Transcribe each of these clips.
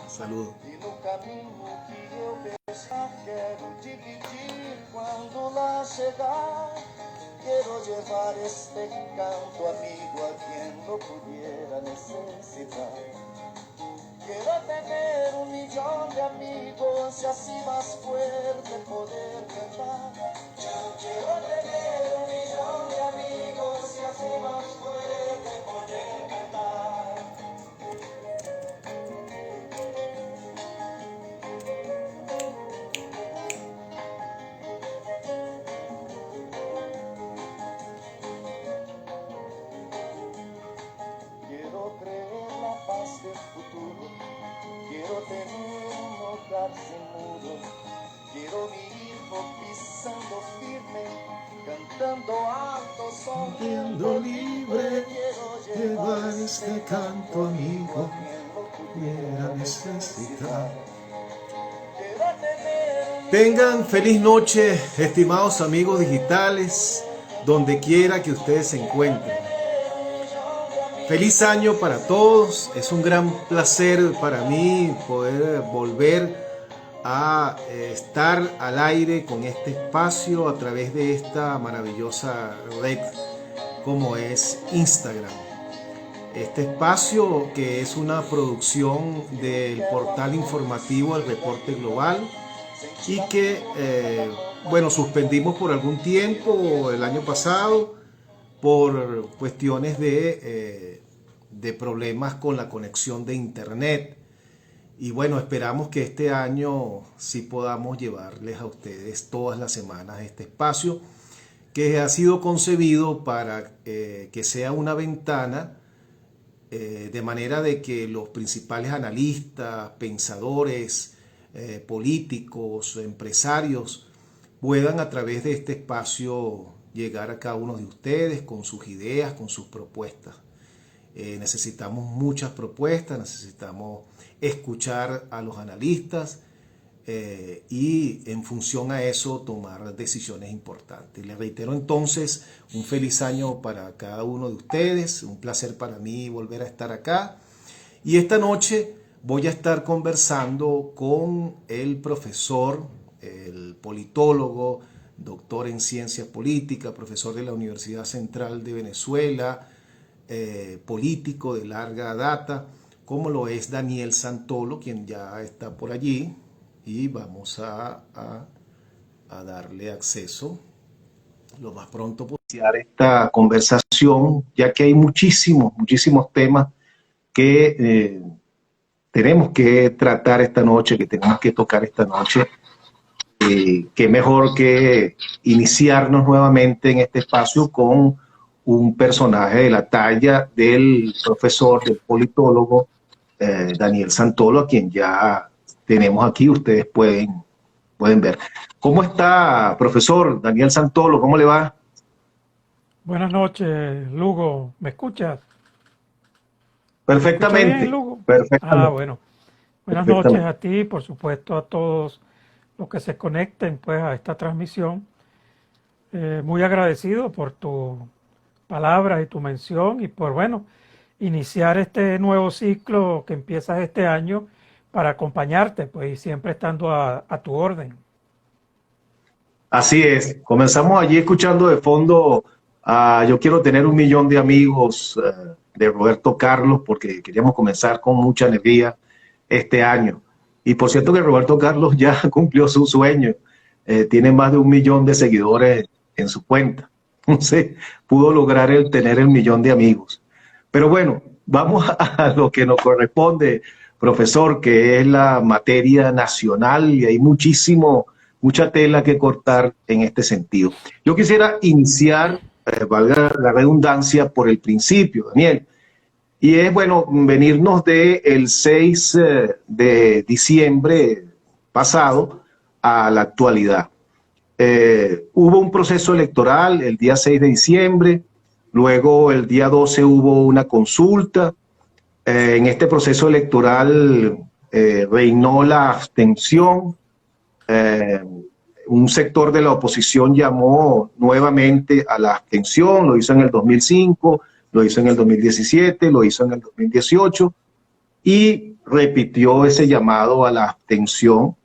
Saludos. E no caminho que eu pensar, quero dividir quando lá chegar. Quiero llevar este canto amigo a quien lo pudiera necesitar. Quiero tener 1.000.000 de amigos y así más fuerte poder cantar. Quiero tener 1.000.000 de amigos y así más fuerte poder cantar. Quiero creer la paz del futuro. Quiero tener un hogar sin muros. Quiero vivir pisando firme, cantando alto, sonriendo libre. Quiero llevar este canto amigo a quien lo pudiera necesitar. Tengan feliz noche, estimados amigos digitales, donde quiera que ustedes se encuentren. Feliz año para todos. Es un gran placer para mí poder volver a estar al aire con este espacio a través de esta maravillosa red como es Instagram. Este espacio que es una producción del portal informativo El Reporte Global y que, bueno, suspendimos por algún tiempo el año pasado por cuestiones de problemas con la conexión de internet. Y bueno, esperamos que este año sí podamos llevarles a ustedes todas las semanas este espacio que ha sido concebido para que sea una ventana de manera de que los principales analistas, pensadores, políticos, empresarios puedan a través de este espacio llegar a cada uno de ustedes con sus ideas, con sus propuestas. Necesitamos muchas propuestas, necesitamos escuchar a los analistas y en función a eso tomar decisiones importantes. Les reitero entonces un feliz año para cada uno de ustedes, un placer para mí volver a estar acá. Y esta noche voy a estar conversando con el profesor, el politólogo, doctor en ciencias políticas, profesor de la Universidad Central de Venezuela, político de larga data, como lo es Daniel Santolo, quien ya está por allí, y vamos a darle acceso lo más pronto posible a esta conversación, ya que hay muchísimos temas que tenemos que tratar esta noche, que tenemos que tocar esta noche. Qué mejor que iniciarnos nuevamente en este espacio con un personaje de la talla del profesor, del politólogo Daniel Santolo, a quien ya tenemos aquí, ustedes pueden ver. ¿Cómo está, profesor Daniel Santolo? ¿Cómo le va? Buenas noches, Lugo. ¿Me escuchas? Perfectamente. ¿Me escucha bien, Lugo? Perfectamente. Ah, bueno. Buenas noches a ti, por supuesto, a todos los que se conecten pues a esta transmisión. Muy agradecido por tu palabras y tu mención y por, bueno, iniciar este nuevo ciclo que empiezas este año para acompañarte, pues, y siempre estando a tu orden. Así es. Comenzamos allí escuchando de fondo a Yo quiero tener 1.000.000 de amigos de Roberto Carlos, porque queríamos comenzar con mucha energía este año. Y por cierto que Roberto Carlos ya cumplió su sueño. Tiene más de 1.000.000 de seguidores en su cuenta. Entonces pudo lograr tener el 1.000.000 de amigos. Pero bueno, vamos a lo que nos corresponde, profesor, que es la materia nacional, y hay mucha tela que cortar en este sentido. Yo quisiera iniciar, valga la redundancia, por el principio, Daniel. Y es, bueno, venirnos del 6 de diciembre pasado a la actualidad. Hubo un proceso electoral el día 6 de diciembre, luego el día 12 hubo una consulta. En este proceso electoral reinó la abstención. Un sector de la oposición llamó nuevamente a la abstención, lo hizo en el 2005, lo hizo en el 2017, lo hizo en el 2018 y repitió ese llamado a la abstención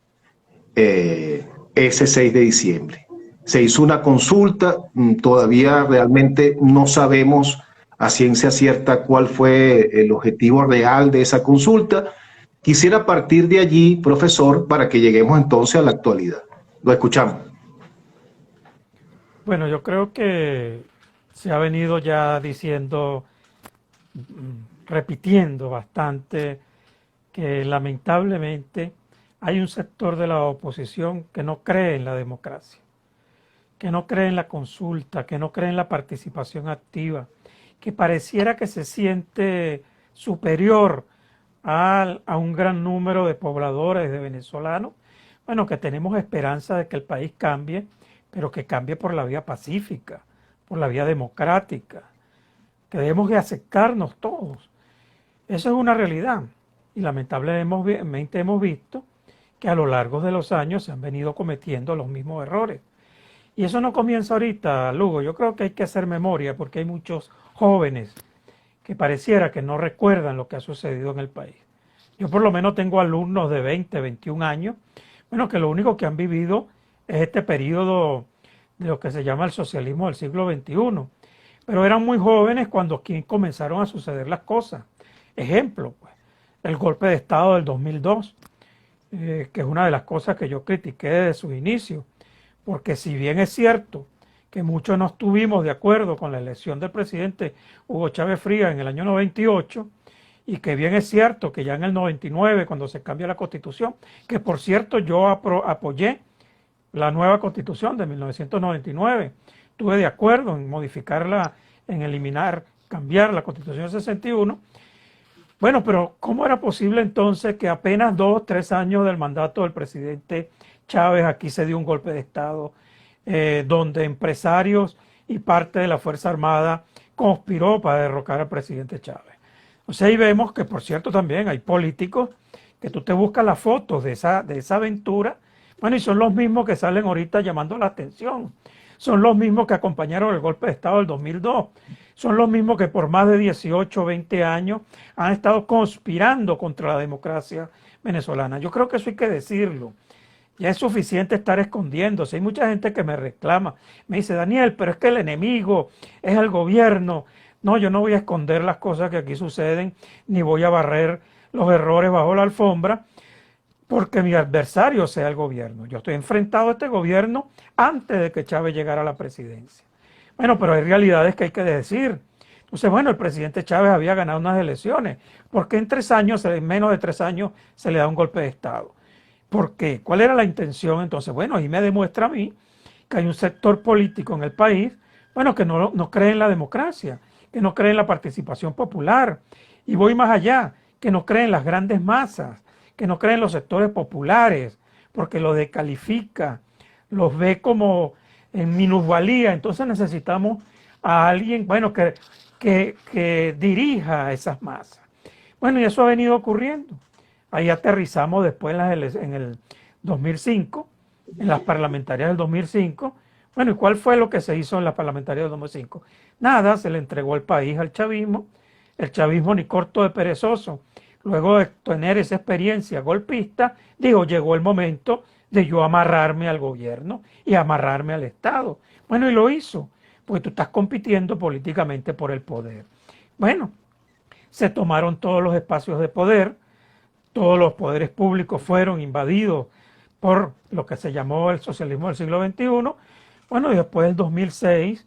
ese 6 de diciembre. Se hizo una consulta, todavía realmente no sabemos a ciencia cierta cuál fue el objetivo real de esa consulta. Quisiera partir de allí, profesor, para que lleguemos entonces a la actualidad. Lo escuchamos. Bueno, yo creo que se ha venido ya diciendo, repitiendo bastante, que lamentablemente hay un sector de la oposición que no cree en la democracia, que no cree en la consulta, que no cree en la participación activa, que pareciera que se siente superior a un gran número de pobladores, de venezolanos, bueno, que tenemos esperanza de que el país cambie, pero que cambie por la vía pacífica, por la vía democrática, que debemos de aceptarnos todos. Eso es una realidad y lamentablemente hemos visto que a lo largo de los años se han venido cometiendo los mismos errores. Y eso no comienza ahorita, Lugo. Yo creo que hay que hacer memoria porque hay muchos jóvenes que pareciera que no recuerdan lo que ha sucedido en el país. Yo por lo menos tengo alumnos de 20, 21 años, bueno, que lo único que han vivido es este periodo de lo que se llama el socialismo del siglo XXI. Pero eran muy jóvenes cuando aquí comenzaron a suceder las cosas. Ejemplo, pues, el golpe de Estado del 2002, que es una de las cosas que yo critiqué desde sus inicios. Porque si bien es cierto que muchos no estuvimos de acuerdo con la elección del presidente Hugo Chávez Frías en el año 98, y que bien es cierto que ya en el 99, cuando se cambia la Constitución, que por cierto yo apoyé la nueva Constitución de 1999, estuve de acuerdo en modificarla, en eliminar, cambiar la Constitución del 61. Bueno, pero ¿cómo era posible entonces que apenas 2 o 3 años del mandato del presidente Chávez aquí se dio un golpe de Estado donde empresarios y parte de la Fuerza Armada conspiró para derrocar al presidente Chávez? O sea, ahí vemos que, por cierto, también hay políticos que tú te buscas las fotos de esa aventura, bueno, y son los mismos que salen ahorita llamando la atención. Son los mismos que acompañaron el golpe de Estado del 2002. Son los mismos que por más de 18 o 20 años han estado conspirando contra la democracia venezolana. Yo creo que eso hay que decirlo. Ya es suficiente estar escondiéndose. Hay mucha gente que me reclama. Me dice, Daniel, pero es que el enemigo es el gobierno. No, yo no voy a esconder las cosas que aquí suceden, ni voy a barrer los errores bajo la alfombra, porque mi adversario sea el gobierno. Yo estoy enfrentado a este gobierno antes de que Chávez llegara a la presidencia. Bueno, pero hay realidades que hay que decir. Entonces, bueno, el presidente Chávez había ganado unas elecciones. ¿Por qué en menos de 3 años, se le da un golpe de Estado? ¿Por qué? ¿Cuál era la intención? Entonces, bueno, ahí me demuestra a mí que hay un sector político en el país, bueno, que no cree en la democracia, que no cree en la participación popular. Y voy más allá, que no cree en las grandes masas, que no cree en los sectores populares, porque lo descalifica, los ve como en minusvalía. Entonces necesitamos a alguien, bueno, que dirija a esas masas. Bueno, y eso ha venido ocurriendo. Ahí aterrizamos después en el 2005, en las parlamentarias del 2005. Bueno, ¿y cuál fue lo que se hizo en las parlamentarias del 2005? Nada, se le entregó el país al chavismo. El chavismo, ni corto de perezoso, luego de tener esa experiencia golpista, digo, llegó el momento de yo amarrarme al gobierno y amarrarme al Estado. Bueno, y lo hizo, porque tú estás compitiendo políticamente por el poder. Bueno, se tomaron todos los espacios de poder, todos los poderes públicos fueron invadidos por lo que se llamó el socialismo del siglo XXI. Bueno, y después del 2006,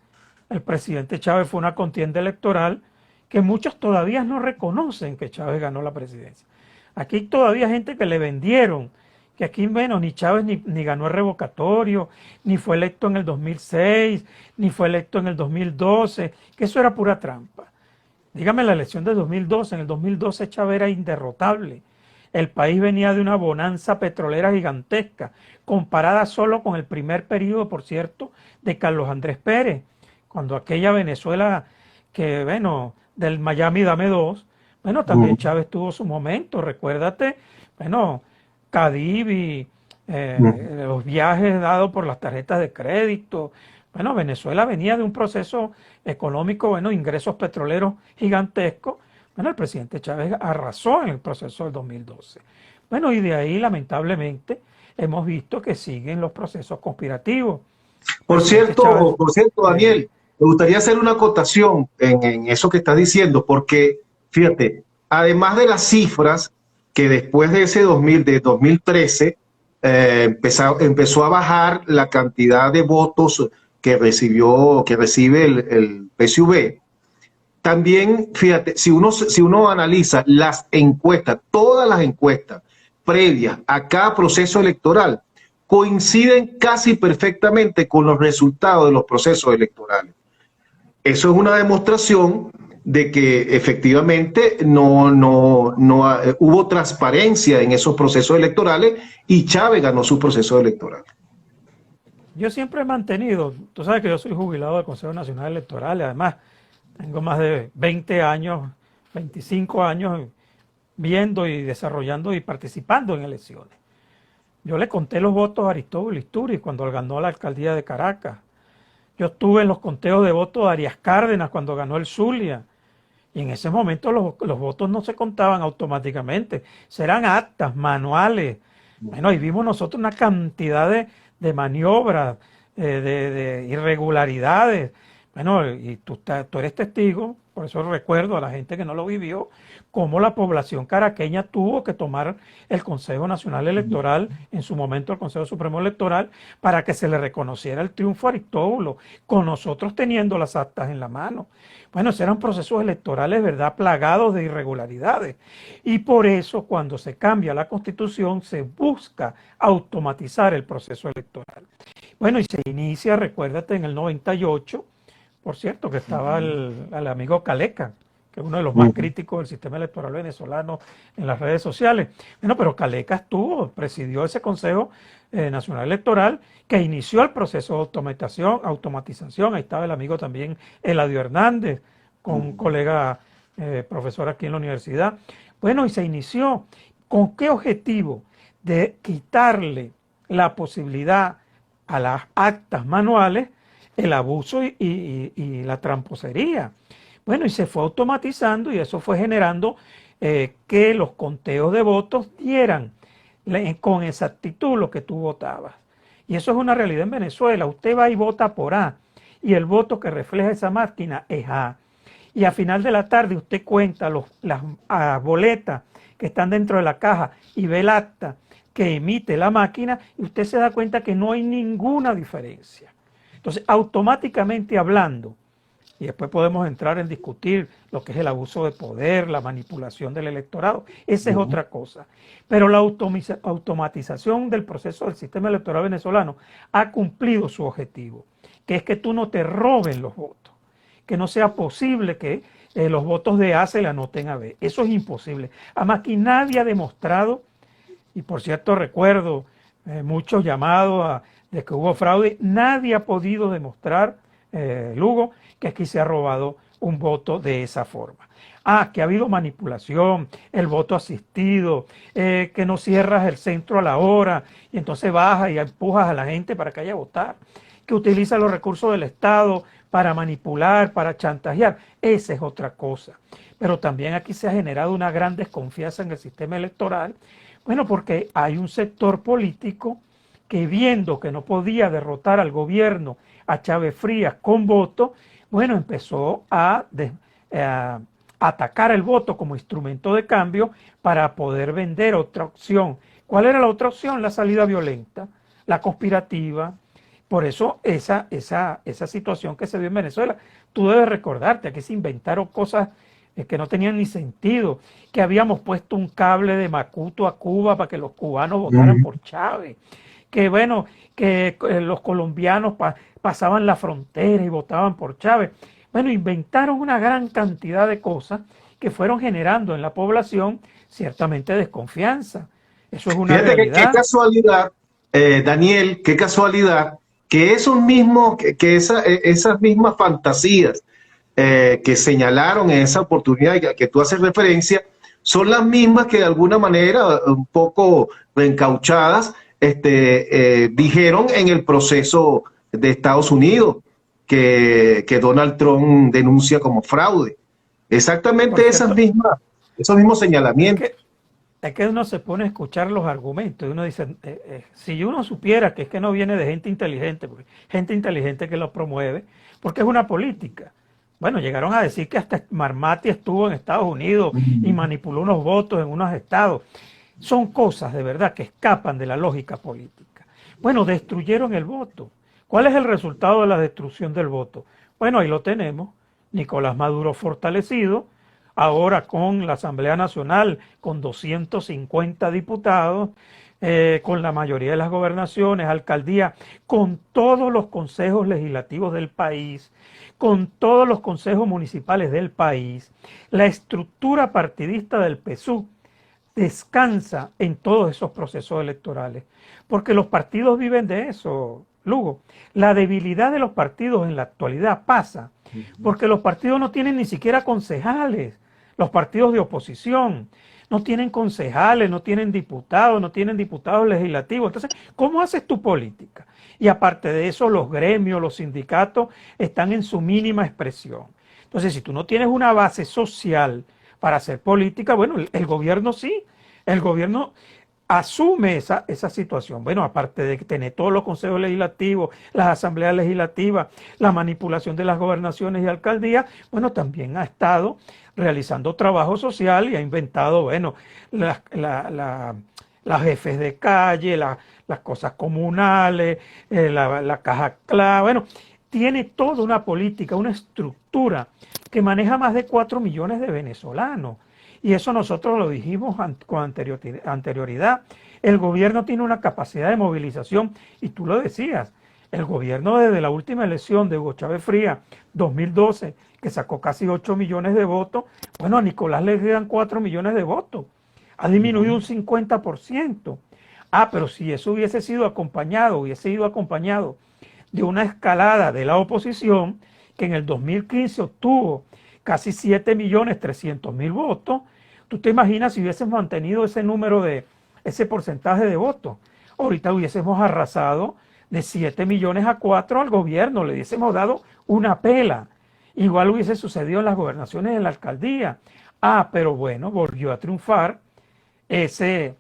el presidente Chávez fue una contienda electoral que muchos todavía no reconocen que Chávez ganó la presidencia. Aquí hay todavía gente que le vendieron, que aquí, bueno, ni Chávez ni ganó el revocatorio, ni fue electo en el 2006, ni fue electo en el 2012, que eso era pura trampa. Dígame, la elección de 2012, en el 2012 Chávez era inderrotable. El país venía de una bonanza petrolera gigantesca, comparada solo con el primer periodo, por cierto, de Carlos Andrés Pérez, cuando aquella Venezuela que, bueno, del Miami Dame 2, bueno, también Chávez tuvo su momento, recuérdate, bueno, Cadivi, los viajes dados por las tarjetas de crédito, Bueno, Venezuela venía de un proceso económico, bueno, ingresos petroleros gigantescos. Bueno, el presidente Chávez arrasó en el proceso del 2012. Bueno, y de ahí, lamentablemente, hemos visto que siguen los procesos conspirativos. Chávez, Por cierto, Daniel, me gustaría hacer una acotación en eso que estás diciendo, porque, fíjate, además de las cifras que después de ese 2013 empezó a bajar la cantidad de votos que recibe el PSUV. También, fíjate, si uno analiza las encuestas, todas las encuestas previas a cada proceso electoral, coinciden casi perfectamente con los resultados de los procesos electorales. Eso es una demostración de que efectivamente no hubo transparencia en esos procesos electorales y Chávez ganó su proceso electoral. Yo siempre he mantenido, tú sabes que yo soy jubilado del Consejo Nacional Electoral y además tengo más de 20 años, 25 años viendo y desarrollando y participando en elecciones. Yo le conté los votos a Aristóbulo Isturiz cuando ganó la alcaldía de Caracas. Yo estuve en los conteos de votos de Arias Cárdenas cuando ganó el Zulia. Y en ese momento los votos no se contaban automáticamente. Serán actas, manuales. Bueno, y vimos nosotros una cantidad de maniobras, de irregularidades. Bueno, y tú eres testigo, por eso recuerdo a la gente que no lo vivió, cómo la población caraqueña tuvo que tomar el Consejo Nacional Electoral, en su momento el Consejo Supremo Electoral, para que se le reconociera el triunfo a Aristóbulo, con nosotros teniendo las actas en la mano. Bueno, esos eran procesos electorales, ¿verdad?, plagados de irregularidades. Y por eso, cuando se cambia la Constitución, se busca automatizar el proceso electoral. Bueno, y se inicia, recuérdate, en el 98, por cierto, que estaba el amigo Caleca, que es uno de los más críticos del sistema electoral venezolano en las redes sociales. Bueno, pero Caleca presidió ese Consejo Nacional Electoral que inició el proceso de automatización. Ahí estaba el amigo también Eladio Hernández, con un colega profesor aquí en la universidad. Bueno, y se inició. ¿Con qué objetivo? De quitarle la posibilidad a las actas manuales el abuso y la tramposería. Bueno, y se fue automatizando y eso fue generando que los conteos de votos dieran con exactitud lo que tú votabas. Y eso es una realidad en Venezuela. Usted va y vota por A y el voto que refleja esa máquina es A. Y a final de la tarde usted cuenta las boletas que están dentro de la caja y ve el acta que emite la máquina y usted se da cuenta que no hay ninguna diferencia. Entonces, automáticamente hablando, y después podemos entrar en discutir lo que es el abuso de poder, la manipulación del electorado, esa es otra cosa. Pero la automatización del proceso del sistema electoral venezolano ha cumplido su objetivo, que es que tú no te roben los votos, que no sea posible que los votos de A se le anoten a B. Eso es imposible. Además, que nadie ha demostrado, y por cierto recuerdo muchos llamados de que hubo fraude, nadie ha podido demostrar, Lugo, que aquí se ha robado un voto de esa forma. Que ha habido manipulación, el voto asistido, que no cierras el centro a la hora y entonces bajas y empujas a la gente para que haya votar, que utiliza los recursos del Estado para manipular, para chantajear, esa es otra cosa. Pero también aquí se ha generado una gran desconfianza en el sistema electoral, bueno, porque hay un sector político que viendo que no podía derrotar al gobierno, a Chávez Frías con voto, bueno, empezó a atacar el voto como instrumento de cambio para poder vender otra opción. ¿Cuál era la otra opción? La salida violenta, la conspirativa. Por eso esa situación que se dio en Venezuela, tú debes recordarte, aquí se inventaron cosas que no tenían ni sentido, que habíamos puesto un cable de Macuto a Cuba para que los cubanos votaran por Chávez, que bueno, que los colombianos pasaban la frontera y votaban por Chávez. Bueno, inventaron una gran cantidad de cosas que fueron generando en la población ciertamente desconfianza. Eso es una realidad. Qué casualidad, Daniel, qué casualidad que esos mismos, esas mismas fantasías que señalaron en esa oportunidad que tú haces referencia, son las mismas que de alguna manera, un poco reencauchadas, dijeron en el proceso de Estados Unidos que Donald Trump denuncia como fraude. Exactamente Cierto, esos mismos es señalamientos. que, es que uno se pone a escuchar los argumentos y uno dice, si uno supiera que es que no viene de gente inteligente, porque gente inteligente que lo promueve, porque es una política. Bueno, llegaron a decir que hasta Marmati estuvo en Estados Unidos y manipuló unos votos en unos estados. Son cosas de verdad que escapan de la lógica política. Bueno, destruyeron el voto. ¿Cuál es el resultado de la destrucción del voto? Bueno, ahí lo tenemos. Nicolás Maduro fortalecido, ahora con la Asamblea Nacional, con 250 diputados, con la mayoría de las gobernaciones, alcaldías, con todos los consejos legislativos del país, con todos los consejos municipales del país. La estructura partidista del PSUV descansa en todos esos procesos electorales, porque los partidos viven de eso, Lugo. La debilidad de los partidos en la actualidad pasa porque los partidos no tienen ni siquiera concejales, los partidos de oposición no tienen concejales, no tienen diputados legislativos. Entonces, ¿cómo haces tu política? Y aparte de eso, los gremios, los sindicatos están en su mínima expresión. Entonces, si tú no tienes una base social para hacer política, bueno, el gobierno sí, el gobierno asume esa situación. Bueno, aparte de tener todos los consejos legislativos, las asambleas legislativas, la manipulación de las gobernaciones y alcaldías, bueno, también ha estado realizando trabajo social y ha inventado, bueno, las jefes de calle, las cosas comunales, la caja clave, bueno, tiene toda una política, una estructura que maneja más de 4 millones de venezolanos. Y eso nosotros lo dijimos con anterioridad. El gobierno tiene una capacidad de movilización, y tú lo decías, el gobierno desde la última elección de Hugo Chávez Frías, 2012, que sacó casi 8 millones de votos, bueno, a Nicolás le quedan 4 millones de votos. Ha disminuido un 50%. Pero si eso hubiese ido acompañado de una escalada de la oposición, que en el 2015 obtuvo casi 7.300.000 votos, tú te imaginas si hubiésemos mantenido ese porcentaje de votos. Ahorita hubiésemos arrasado de 7 millones a 4 al gobierno, le hubiésemos dado una pela. Igual hubiese sucedido en las gobernaciones, en la alcaldía. Pero bueno, volvió a triunfar ese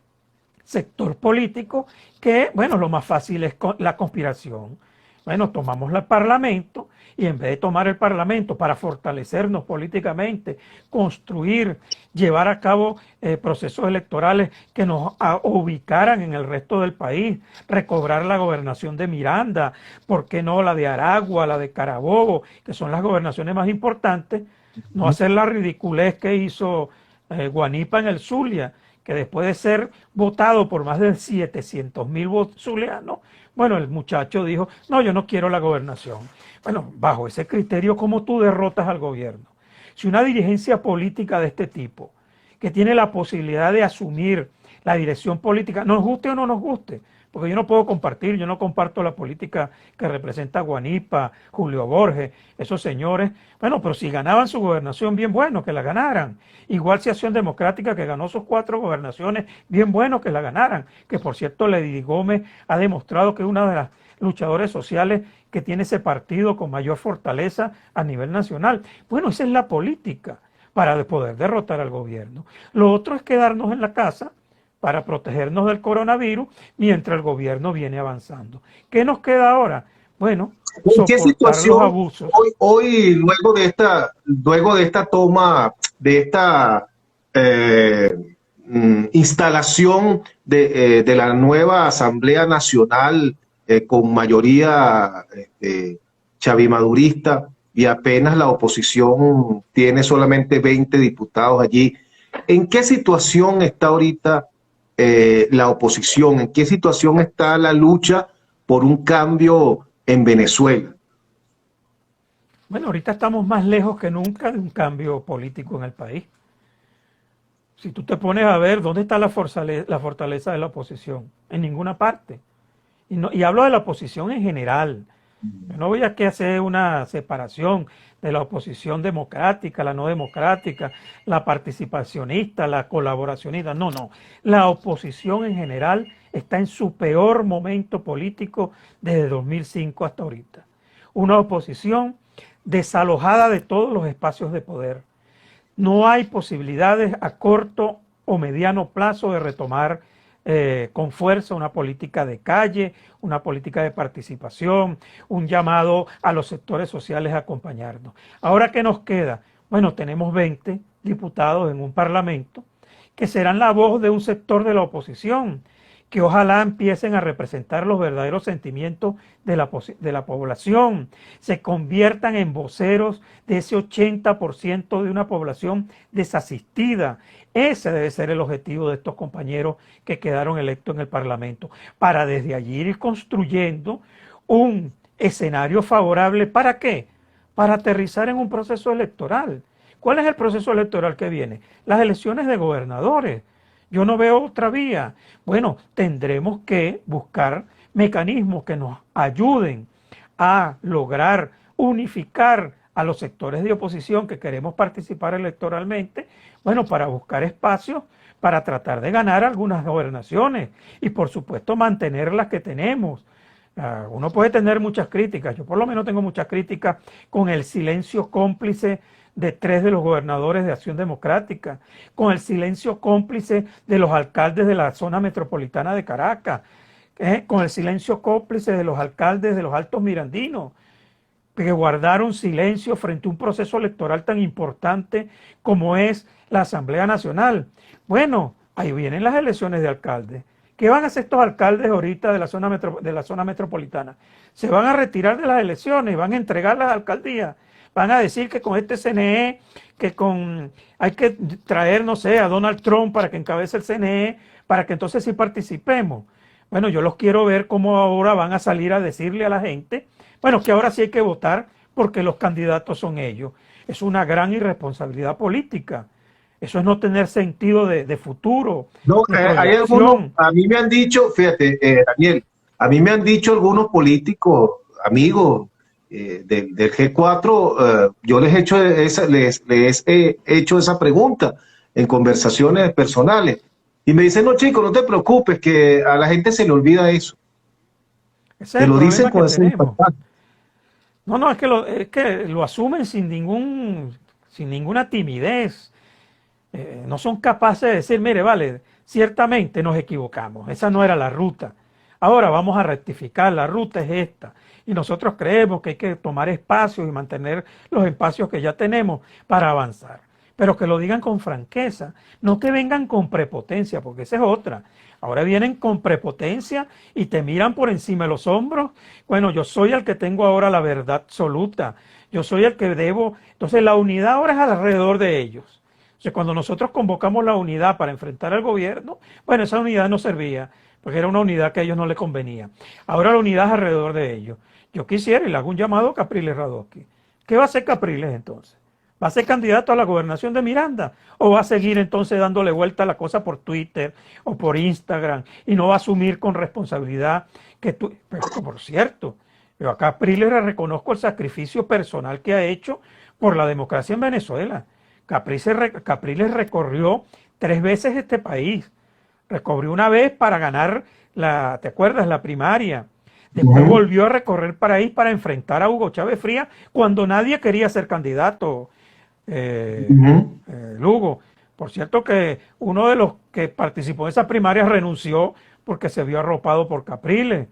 sector político que, bueno, lo más fácil es la conspiración. Bueno, tomamos el Parlamento y en vez de tomar el Parlamento para fortalecernos políticamente, construir, llevar a cabo procesos electorales que nos ubicaran en el resto del país, recobrar la gobernación de Miranda, ¿por qué no la de Aragua, la de Carabobo, que son las gobernaciones más importantes? No hacer la ridiculez que hizo Guanipa en el Zulia, que después de ser votado por más de 700.000 zulianos, bueno, el muchacho dijo, no, yo no quiero la gobernación. Bueno, bajo ese criterio, ¿cómo tú derrotas al gobierno? Si una dirigencia política de este tipo, que tiene la posibilidad de asumir la dirección política, nos guste o no nos guste, porque yo no puedo compartir, yo no comparto la política que representa Guanipa, Julio Borges, esos señores, bueno, pero si ganaban su gobernación, bien bueno que la ganaran. Igual si Acción Democrática, que ganó sus 4 gobernaciones, bien bueno que la ganaran, que por cierto Lady Gómez ha demostrado que es una de las luchadores sociales que tiene ese partido con mayor fortaleza a nivel nacional. Bueno, esa es la política para poder derrotar al gobierno. Lo otro es quedarnos en la casa para protegernos del coronavirus mientras el gobierno viene avanzando. ¿Qué nos queda ahora? Bueno, ¿En qué soportar los situación abusos. hoy luego de esta toma, de esta instalación de la nueva Asamblea Nacional con mayoría chavimadurista y apenas la oposición tiene solamente 20 diputados allí? ¿En qué situación está ahorita la oposición? ¿En qué situación está la lucha por un cambio en Venezuela? Bueno, ahorita estamos más lejos que nunca de un cambio político en el país. Si tú te pones a ver dónde está la fortaleza de la oposición, en ninguna parte. Y hablo de la oposición en general, Yo no voy a que hacer una separación de la oposición democrática, la no democrática, la participacionista, la colaboracionista. No, no. La oposición en general está en su peor momento político desde 2005 hasta ahorita. Una oposición desalojada de todos los espacios de poder. No hay posibilidades a corto o mediano plazo de retomar con fuerza una política de calle, una política de participación, un llamado a los sectores sociales a acompañarnos. Ahora, ¿qué nos queda? Bueno, tenemos 20 diputados en un parlamento que serán la voz de un sector de la oposición, que ojalá empiecen a representar los verdaderos sentimientos de la población, se conviertan en voceros de ese 80% de una población desasistida. Ese debe ser el objetivo de estos compañeros que quedaron electos en el Parlamento, para desde allí ir construyendo un escenario favorable. ¿Para qué? Para aterrizar en un proceso electoral. ¿Cuál es el proceso electoral que viene? Las elecciones de gobernadores. Yo no veo otra vía. Bueno, tendremos que buscar mecanismos que nos ayuden a lograr unificar a los sectores de oposición que queremos participar electoralmente, bueno, para buscar espacios para tratar de ganar algunas gobernaciones y por supuesto mantener las que tenemos. Uno puede tener muchas críticas, yo por lo menos tengo muchas críticas con el silencio cómplice de 3 de los gobernadores de Acción Democrática, con el silencio cómplice de los alcaldes de la zona metropolitana de Caracas, con el silencio cómplice de los alcaldes de los Altos Mirandinos, que guardaron silencio frente a un proceso electoral tan importante como es la Asamblea Nacional. Bueno, ahí vienen las elecciones de alcaldes. ¿Qué van a hacer estos alcaldes ahorita de la zona metropolitana? Se van a retirar de las elecciones, van a entregar las alcaldías. Van a decir que con este CNE, hay que traer, no sé, a Donald Trump para que encabece el CNE, para que entonces sí participemos. Bueno, yo los quiero ver cómo ahora van a salir a decirle a la gente, bueno, que ahora sí hay que votar porque los candidatos son ellos. Es una gran irresponsabilidad política. Eso es no tener sentido de futuro. No, hay algunos, a mí me han dicho, fíjate, Daniel, a mí me han dicho algunos políticos, amigos, del G4, yo les he hecho esa pregunta en conversaciones personales y me dicen, no chico, no te preocupes, que a la gente se le olvida eso. Te lo dicen con ese impacto. No, es que lo asumen sin ninguna timidez. No son capaces de decir, mire, vale, ciertamente nos equivocamos, esa no era la ruta. Ahora vamos a rectificar, la ruta es esta. Y nosotros creemos que hay que tomar espacios y mantener los espacios que ya tenemos para avanzar. Pero que lo digan con franqueza, no que vengan con prepotencia, porque esa es otra. Ahora vienen con prepotencia y te miran por encima de los hombros. Bueno, yo soy el que tengo ahora la verdad absoluta. Yo soy el que debo. Entonces la unidad ahora es alrededor de ellos. O sea, cuando nosotros convocamos la unidad para enfrentar al gobierno, bueno, esa unidad no servía, porque era una unidad que a ellos no les convenía. Ahora la unidad es alrededor de ellos. Yo quisiera, y le hago un llamado a Capriles Radosky. ¿Qué va a hacer Capriles entonces? ¿Va a ser candidato a la gobernación de Miranda? ¿O va a seguir entonces dándole vuelta a la cosa por Twitter o por Instagram y no va a asumir con responsabilidad que tú... Pero por cierto, yo a Capriles le reconozco el sacrificio personal que ha hecho por la democracia en Venezuela. Capriles recorrió 3 veces este país. Recorrió una vez para ganar, ¿te acuerdas? La primaria. Después volvió a recorrer el país para enfrentar a Hugo Chávez Frías cuando nadie quería ser candidato. Lugo. Por cierto que uno de los que participó en esa primaria renunció porque se vio arropado por Capriles.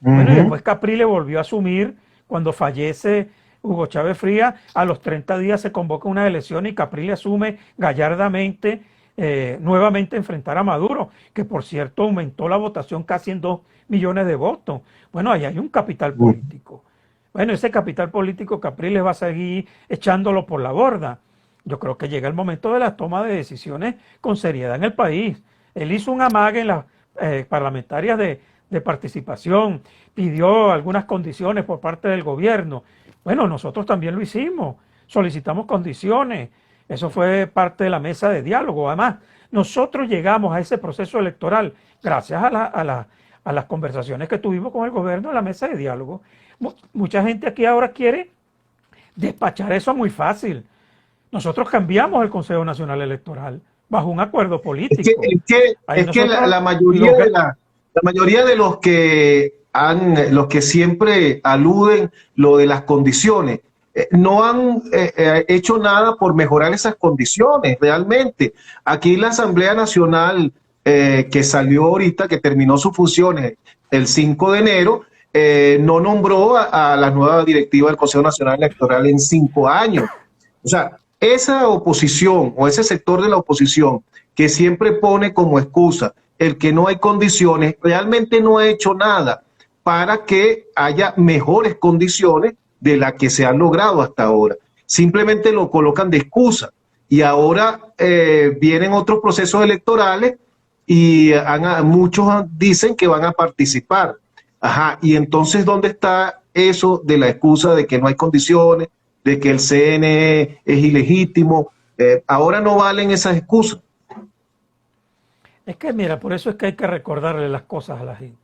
Bueno, y después Capriles volvió a asumir cuando fallece Hugo Chávez Frías. A los 30 días se convoca una elección y Capriles asume gallardamente nuevamente enfrentar a Maduro, que por cierto aumentó la votación casi en 2 millones de votos. Bueno, ahí hay un capital político. Bueno, ese capital político Capriles va a seguir echándolo por la borda. Yo creo que llega el momento de la toma de decisiones con seriedad en el país. Él hizo un amague en las parlamentarias de participación, pidió algunas condiciones por parte del gobierno. Bueno, nosotros también lo hicimos, solicitamos condiciones. Eso fue parte de la mesa de diálogo. Además, nosotros llegamos a ese proceso electoral gracias a a las conversaciones que tuvimos con el gobierno en la mesa de diálogo. Mucha gente aquí ahora quiere despachar eso muy fácil. Nosotros cambiamos el Consejo Nacional Electoral bajo un acuerdo político. Es que la mayoría de los que siempre aluden lo de las condiciones, no han hecho nada por mejorar esas condiciones realmente. Aquí la Asamblea Nacional que salió ahorita, que terminó sus funciones el 5 de enero, no nombró a la nueva directiva del Consejo Nacional Electoral en 5 años. O sea, esa oposición o ese sector de la oposición que siempre pone como excusa el que no hay condiciones, realmente no ha hecho nada para que haya mejores condiciones de las que se han logrado hasta ahora. Simplemente lo colocan de excusa y ahora vienen otros procesos electorales y muchos dicen que van a participar. Ajá, y entonces, ¿dónde está eso de la excusa de que no hay condiciones, de que el CNE es ilegítimo? Ahora no valen esas excusas. Es que mira, por eso es que hay que recordarle las cosas a la gente.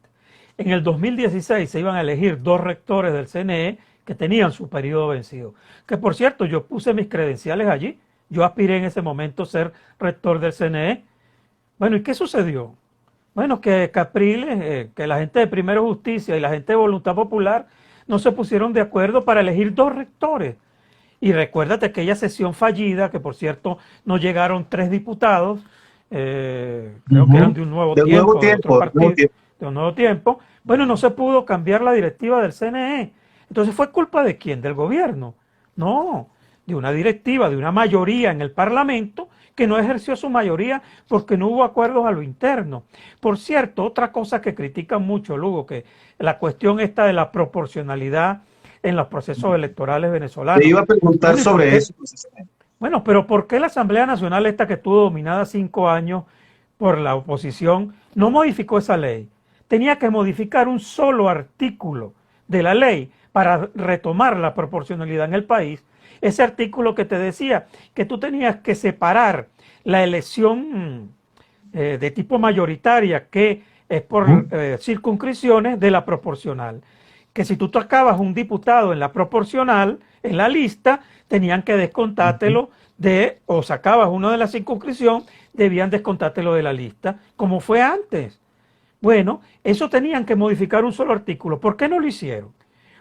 En el 2016 se iban a elegir 2 rectores del CNE que tenían su periodo vencido. Que por cierto, yo puse mis credenciales allí. Yo aspiré en ese momento a ser rector del CNE. Bueno, ¿y qué sucedió? Bueno, que Capriles, que la gente de Primero Justicia y la gente de Voluntad Popular no se pusieron de acuerdo para elegir 2 rectores. Y recuérdate aquella sesión fallida, que por cierto no llegaron 3 diputados, creo que eran de un nuevo tiempo, de otro partido, de un nuevo tiempo. Bueno, no se pudo cambiar la directiva del CNE. Entonces, ¿fue culpa de quién? ¿Del gobierno? No, de una directiva, de una mayoría en el Parlamento que no ejerció su mayoría porque no hubo acuerdos a lo interno. Por cierto, otra cosa que critican mucho, Lugo, que la cuestión esta de la proporcionalidad en los procesos electorales venezolanos. Te iba a preguntar sobre eso. Bueno, pero ¿por qué la Asamblea Nacional esta que estuvo dominada 5 años por la oposición no modificó esa ley? Tenía que modificar un solo artículo de la ley para retomar la proporcionalidad en el país. Ese artículo que te decía que tú tenías que separar la elección de tipo mayoritaria, que es por circunscripciones, de la proporcional. Que si tú sacabas un diputado en la proporcional, en la lista, tenían que descontártelo o sacabas uno de la circunscripción, debían descontártelo de la lista, como fue antes. Bueno, eso tenían que modificar un solo artículo. ¿Por qué no lo hicieron?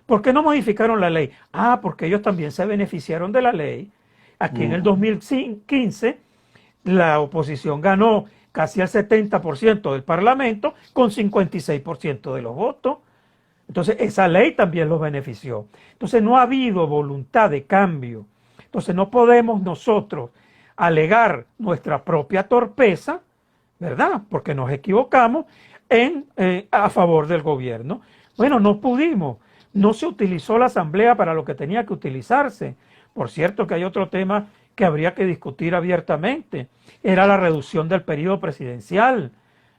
¿Por qué no modificaron la ley? Ah, porque ellos también se beneficiaron de la ley. Aquí en el 2015 la oposición ganó casi el 70% del Parlamento con 56% de los votos. Entonces esa ley también los benefició. Entonces no ha habido voluntad de cambio. Entonces no podemos nosotros alegar nuestra propia torpeza, ¿verdad? Porque nos equivocamos a favor del gobierno. Bueno, no pudimos. No se utilizó la Asamblea para lo que tenía que utilizarse. Por cierto que hay otro tema que habría que discutir abiertamente. Era la reducción del periodo presidencial.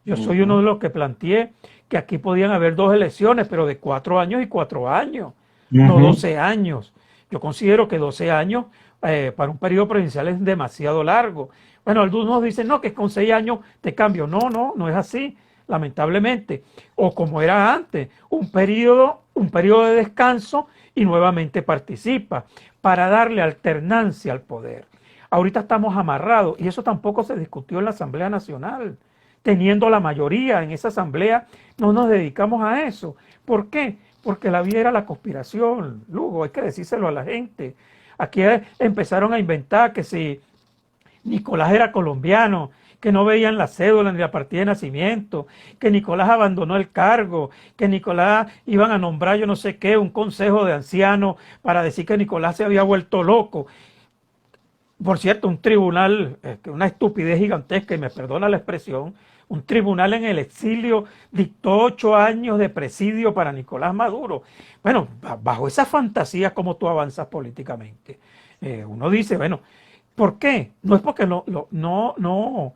Yo soy uno de los que planteé que aquí podían haber 2 elecciones, pero de 4 años y 4 años, no 12 años. Yo considero que 12 años para un periodo presidencial es demasiado largo. Bueno, algunos dicen, no, que con 6 años te cambio. No, no es así, lamentablemente. O como era antes, un periodo de descanso y nuevamente participa para darle alternancia al poder. Ahorita estamos amarrados y eso tampoco se discutió en la Asamblea Nacional. Teniendo la mayoría en esa asamblea, no nos dedicamos a eso. ¿Por qué? Porque la vida era la conspiración, Lugo, hay que decírselo a la gente. Aquí empezaron a inventar que si Nicolás era colombiano, que no veían la cédula ni la partida de nacimiento, que Nicolás abandonó el cargo, que Nicolás iban a nombrar yo no sé qué, un consejo de ancianos para decir que Nicolás se había vuelto loco. Por cierto, un tribunal, una estupidez gigantesca, y me perdona la expresión, un tribunal en el exilio dictó 8 años de presidio para Nicolás Maduro. Bueno, bajo esa fantasía, ¿cómo tú avanzas políticamente? Uno dice, bueno, ¿por qué? No es porque no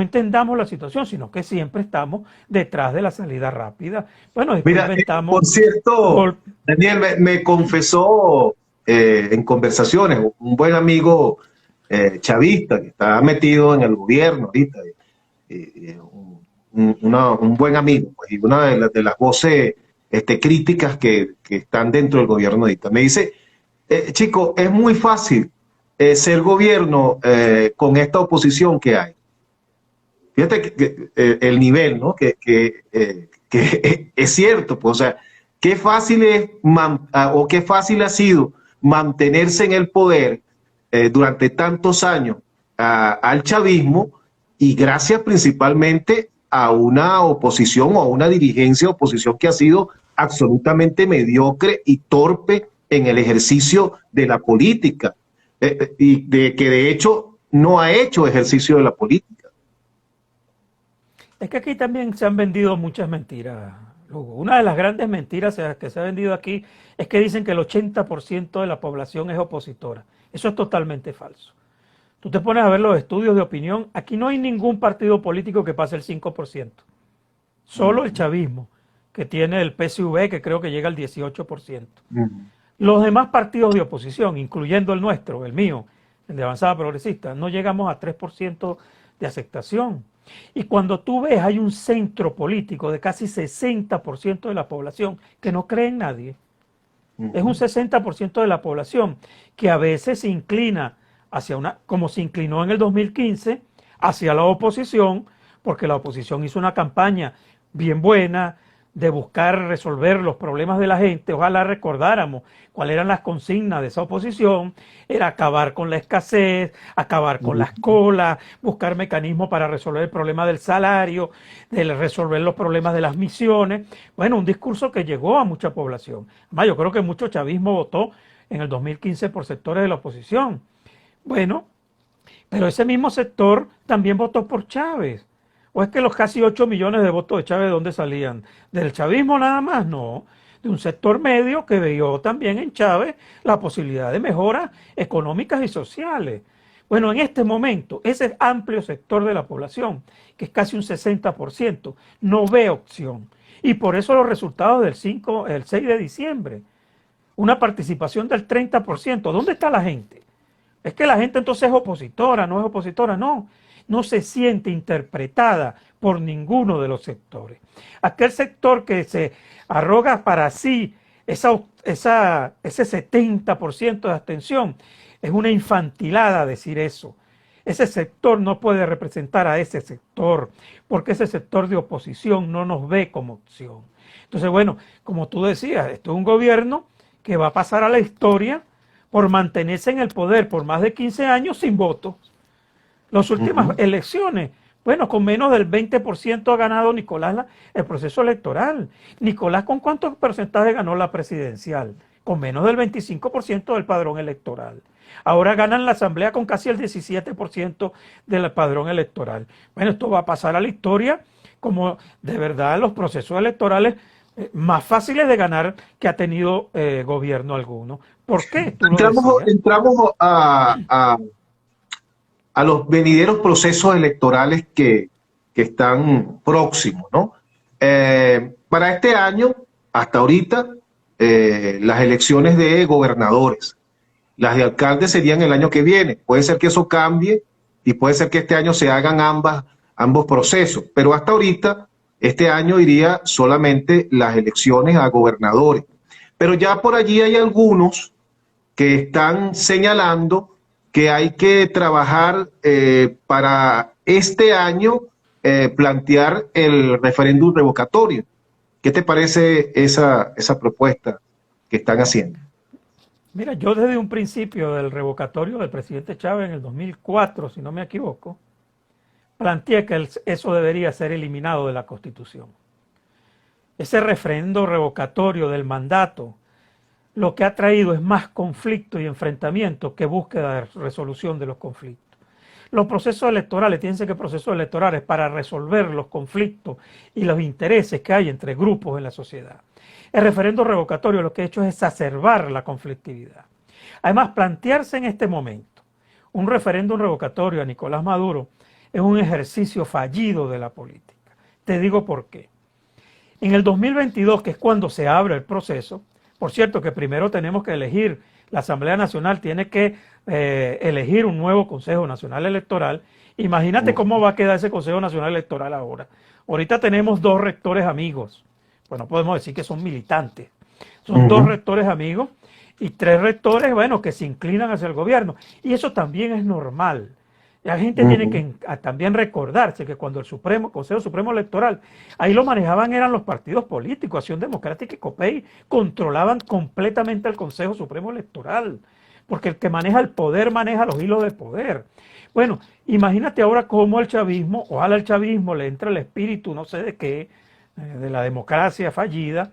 entendamos la situación, sino que siempre estamos detrás de la salida rápida. Bueno, mira, inventamos... Por cierto, Daniel me confesó en conversaciones un buen amigo chavista que está metido en el gobierno ahorita, un buen amigo, pues, y una de las voces críticas que están dentro del gobierno de Ita. Me dice, chico, es muy fácil ser gobierno con esta oposición que hay. Fíjate el nivel, ¿no? Que es cierto, pues, o sea, qué fácil es o qué fácil ha sido mantenerse en el poder durante tantos años al chavismo, y gracias principalmente a una oposición o a una dirigencia de oposición que ha sido absolutamente mediocre y torpe en el ejercicio de la política, y que de hecho no ha hecho ejercicio de la política. Es que aquí también se han vendido muchas mentiras, Lugo. Una de las grandes mentiras que se ha vendido aquí es que dicen que el 80% de la población es opositora. Eso es totalmente falso. Tú te pones a ver los estudios de opinión, aquí no hay ningún partido político que pase el 5%. Solo el chavismo, que tiene el PSV, que creo que llega al 18%. Los demás partidos de oposición, incluyendo el nuestro, el mío, el de Avanzada Progresista, no llegamos a 3% de aceptación. Y cuando tú ves, hay un centro político de casi 60% de la población que no cree en nadie. Es un 60% de la población que a veces se inclina hacia como se inclinó en el 2015, hacia la oposición, porque la oposición hizo una campaña bien buena de buscar resolver los problemas de la gente. Ojalá recordáramos cuáles eran las consignas de esa oposición. Era acabar con la escasez, acabar con las colas, buscar mecanismos para resolver el problema del salario, de resolver los problemas de las misiones. Bueno, un discurso que llegó a mucha población. Además, yo creo que mucho chavismo votó en el 2015 por sectores de la oposición. Bueno, pero ese mismo sector también votó por Chávez. ¿O es que los casi 8 millones de votos de Chávez, de dónde salían? ¿Del chavismo nada más? No, de un sector medio que vio también en Chávez la posibilidad de mejoras económicas y sociales. Bueno, en este momento, ese amplio sector de la población, que es casi un 60%, no ve opción. Y por eso los resultados del 6 de diciembre, una participación del 30%. ¿Dónde está la gente? Es que la gente entonces es opositora, no es opositora, no se siente interpretada por ninguno de los sectores. Aquel sector que se arroga para sí ese 70% de abstención, es una infantilada decir eso. Ese sector no puede representar a ese sector, porque ese sector de oposición no nos ve como opción. Entonces, bueno, como tú decías, esto es un gobierno que va a pasar a la historia por mantenerse en el poder por más de 15 años sin votos. Las últimas elecciones, bueno, con menos del 20% ha ganado Nicolás el proceso electoral. Nicolás, ¿con cuánto porcentaje ganó la presidencial? Con menos del 25% del padrón electoral. Ahora ganan la asamblea con casi el 17% del padrón electoral. Bueno, esto va a pasar a la historia como de verdad los procesos electorales más fáciles de ganar que ha tenido gobierno alguno. ¿Por qué? Entramos a los venideros procesos electorales que están próximos, ¿no? Para este año, hasta ahorita, las elecciones de gobernadores, las de alcaldes serían el año que viene. Puede ser que eso cambie y puede ser que este año se hagan ambos procesos, pero hasta ahorita, este año iría solamente las elecciones a gobernadores. Pero ya por allí hay algunos que están señalando que hay que trabajar para este año plantear el referéndum revocatorio. ¿Qué te parece esa propuesta que están haciendo? Mira, yo desde un principio del revocatorio del presidente Chávez en el 2004, si no me equivoco, planteé que eso debería ser eliminado de la Constitución. Ese referéndum revocatorio del mandato lo que ha traído es más conflicto y enfrentamiento que búsqueda de resolución de los conflictos. Los procesos electorales tienen que ser procesos electorales para resolver los conflictos y los intereses que hay entre grupos en la sociedad. El referéndum revocatorio lo que ha hecho es exacerbar la conflictividad. Además, plantearse en este momento un referéndum revocatorio a Nicolás Maduro es un ejercicio fallido de la política. Te digo por qué. En el 2022, que es cuando se abre el proceso, por cierto que primero tenemos que elegir, la Asamblea Nacional tiene que elegir un nuevo Consejo Nacional Electoral Imagínate cómo va a quedar ese Consejo Nacional Electoral ahora. Ahorita tenemos 2 rectores amigos. Pues no podemos decir que son militantes. Son 2 rectores amigos y 3 rectores, bueno, que se inclinan hacia el gobierno. Y eso también es normal. La gente tiene que también recordarse que cuando el Consejo Supremo Electoral, ahí lo manejaban eran los partidos políticos, Acción Democrática y COPEI, controlaban completamente el Consejo Supremo Electoral, porque el que maneja el poder maneja los hilos de poder. Bueno, imagínate ahora cómo el chavismo, ojalá al chavismo le entre el espíritu, no sé de qué, de la democracia fallida,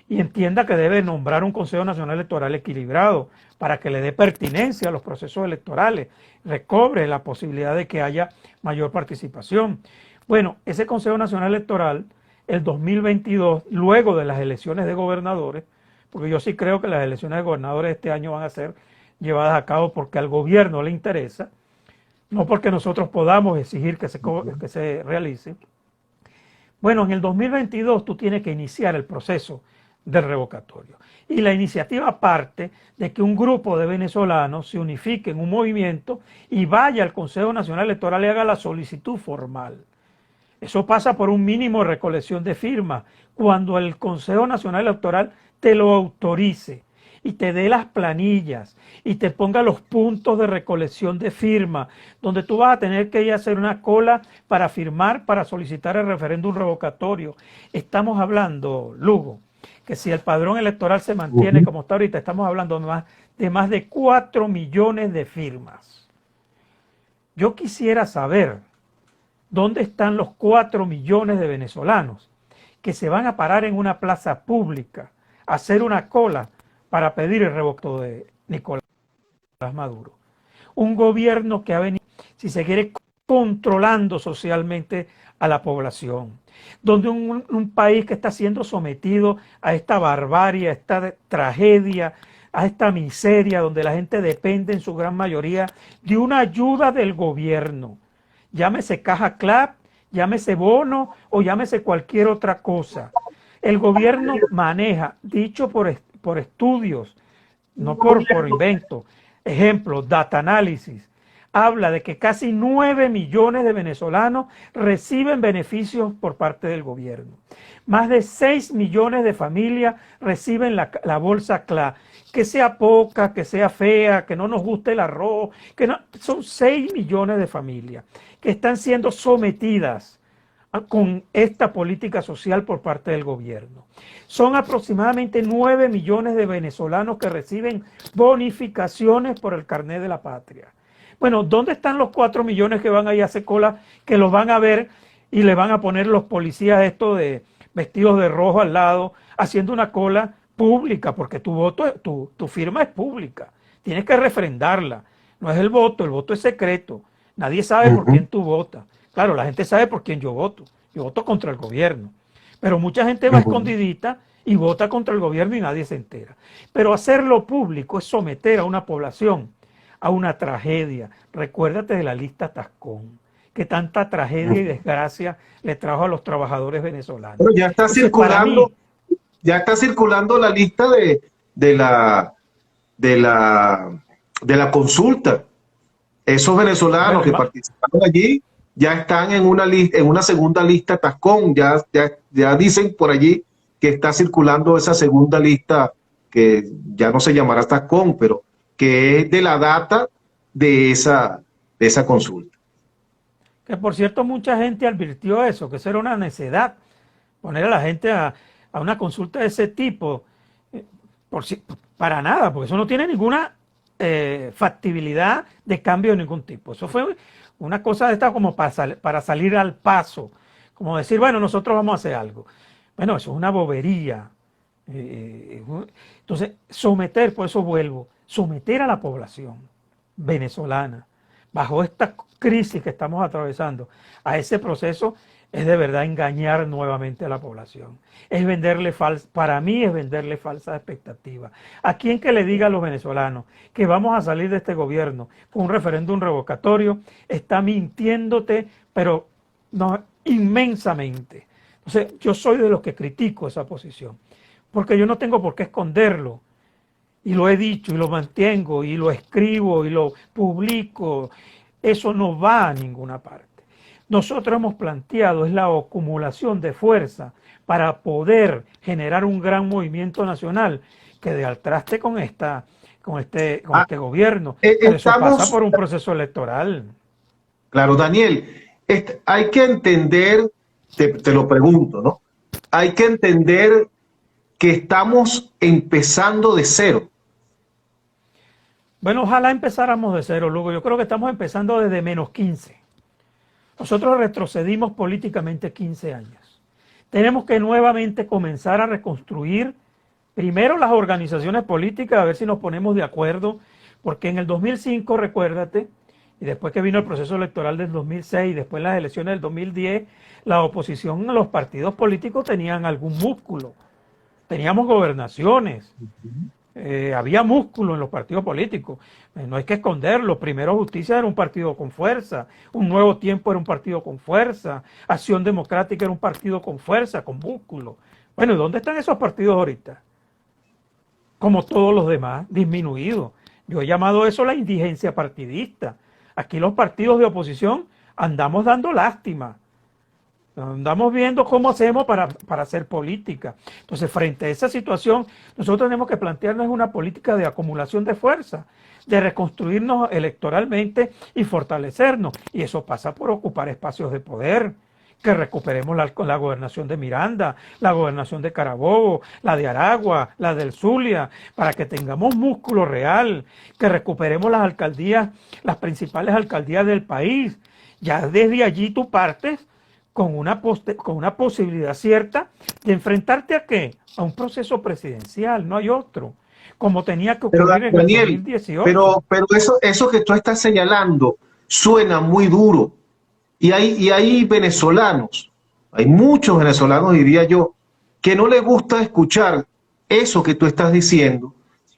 y entienda que debe nombrar un Consejo Nacional Electoral equilibrado para que le dé pertinencia a los procesos electorales, recobre la posibilidad de que haya mayor participación. Bueno, ese Consejo Nacional Electoral, el 2022, luego de las elecciones de gobernadores, porque yo sí creo que las elecciones de gobernadores este año van a ser llevadas a cabo porque al gobierno le interesa, no porque nosotros podamos exigir que se realice. Bueno, en el 2022 tú tienes que iniciar el proceso del revocatorio. Y la iniciativa parte de que un grupo de venezolanos se unifique en un movimiento y vaya al Consejo Nacional Electoral y haga la solicitud formal. Eso pasa por un mínimo de recolección de firmas. Cuando el Consejo Nacional Electoral te lo autorice y te dé las planillas y te ponga los puntos de recolección de firmas, donde tú vas a tener que ir a hacer una cola para firmar, para solicitar el referéndum revocatorio. Estamos hablando, Lugo, que si el padrón electoral se mantiene como está ahorita, estamos hablando de más de 4 millones de firmas. Yo quisiera saber dónde están los 4 millones de venezolanos que se van a parar en una plaza pública a hacer una cola para pedir el revoco de Nicolás Maduro. Un gobierno que ha venido, si se quiere, controlando socialmente a la población, donde un país que está siendo sometido a esta barbarie, a esta tragedia, a esta miseria, donde la gente depende en su gran mayoría de una ayuda del gobierno, llámese caja CLAP, llámese bono o llámese cualquier otra cosa. El gobierno maneja, dicho por estudios, no por invento, ejemplo, data análisis, habla de que casi 9 millones de venezolanos reciben beneficios por parte del gobierno. Más de 6 millones de familias reciben la bolsa CLA. Que sea poca, que sea fea, que no nos guste el arroz, que no, son 6 millones de familias que están siendo sometidas con esta política social por parte del gobierno. Son aproximadamente 9 millones de venezolanos que reciben bonificaciones por el carnet de la patria. Bueno, ¿dónde están los 4 millones que van a ir a hacer cola, que los van a ver y le van a poner los policías estos de vestidos de rojo al lado, haciendo una cola pública? Porque tu firma es pública, tienes que refrendarla. No es el voto es secreto, nadie sabe por quién tú votas. Claro, la gente sabe por quién yo voto contra el gobierno, pero mucha gente va escondidita y vota contra el gobierno y nadie se entera. Pero hacerlo público es someter a una población a una tragedia. Recuérdate de la lista Tascón, que tanta tragedia y desgracia le trajo a los trabajadores venezolanos. Pero ya está circulando, ya está circulando la lista de la consulta. Esos venezolanos que participaron allí ya están en una segunda lista Tascón. Ya dicen por allí que está circulando esa segunda lista, que ya no se llamará Tascón, pero que es de la data de esa consulta. Que por cierto mucha gente advirtió eso, que eso era una necedad, poner a la gente a una consulta de ese tipo, para nada, porque eso no tiene ninguna factibilidad de cambio de ningún tipo. Eso fue una cosa de esta como para salir al paso, como decir, bueno, nosotros vamos a hacer algo. Bueno, eso es una bobería. Entonces, por eso vuelvo, someter a la población venezolana bajo esta crisis que estamos atravesando a ese proceso es de verdad engañar nuevamente a la población. Es venderle para mí es venderle falsas expectativas. ¿A quién que le diga a los venezolanos que vamos a salir de este gobierno con un referéndum revocatorio? Está mintiéndote, pero no, inmensamente. Entonces, yo soy de los que critico esa posición, porque yo no tengo por qué esconderlo. Y lo he dicho y lo mantengo y lo escribo y lo publico. Eso no va a ninguna parte. Nosotros hemos planteado es la acumulación de fuerza para poder generar un gran movimiento nacional que dé al traste con este gobierno. Pero eso pasa por un proceso electoral. Claro, Daniel, hay que entender, te lo pregunto, ¿no? Hay que entender que estamos empezando de cero. Bueno, ojalá empezáramos de cero, Lugo. Yo creo que estamos empezando desde -15. Nosotros retrocedimos políticamente 15 años. Tenemos que nuevamente comenzar a reconstruir primero las organizaciones políticas, a ver si nos ponemos de acuerdo, porque en el 2005, recuérdate, y después que vino el proceso electoral del 2006 y después las elecciones del 2010, la oposición a los partidos políticos tenían algún músculo. Teníamos gobernaciones, había músculo en los partidos políticos, no hay que esconderlo. Primero Justicia era un partido con fuerza, Un Nuevo Tiempo era un partido con fuerza, Acción Democrática era un partido con fuerza, con músculo. Bueno, ¿y dónde están esos partidos ahorita? Como todos los demás, disminuidos. Yo he llamado eso la indigencia partidista. Aquí los partidos de oposición andamos dando lástima. Andamos viendo cómo hacemos para hacer política. Entonces, frente a esa situación, nosotros tenemos que plantearnos una política de acumulación de fuerza, de reconstruirnos electoralmente y fortalecernos. Y eso pasa por ocupar espacios de poder, que recuperemos la gobernación de Miranda, la gobernación de Carabobo, la de Aragua, la del Zulia, para que tengamos músculo real, que recuperemos las alcaldías, las principales alcaldías del país. Ya desde allí tú partes con una posibilidad cierta de enfrentarte ¿a qué? A un proceso presidencial, no hay otro, como tenía que ocurrir en el 2018. Pero eso que tú estás señalando suena muy duro. Y hay venezolanos, hay muchos venezolanos, diría yo, que no les gusta escuchar eso que tú estás diciendo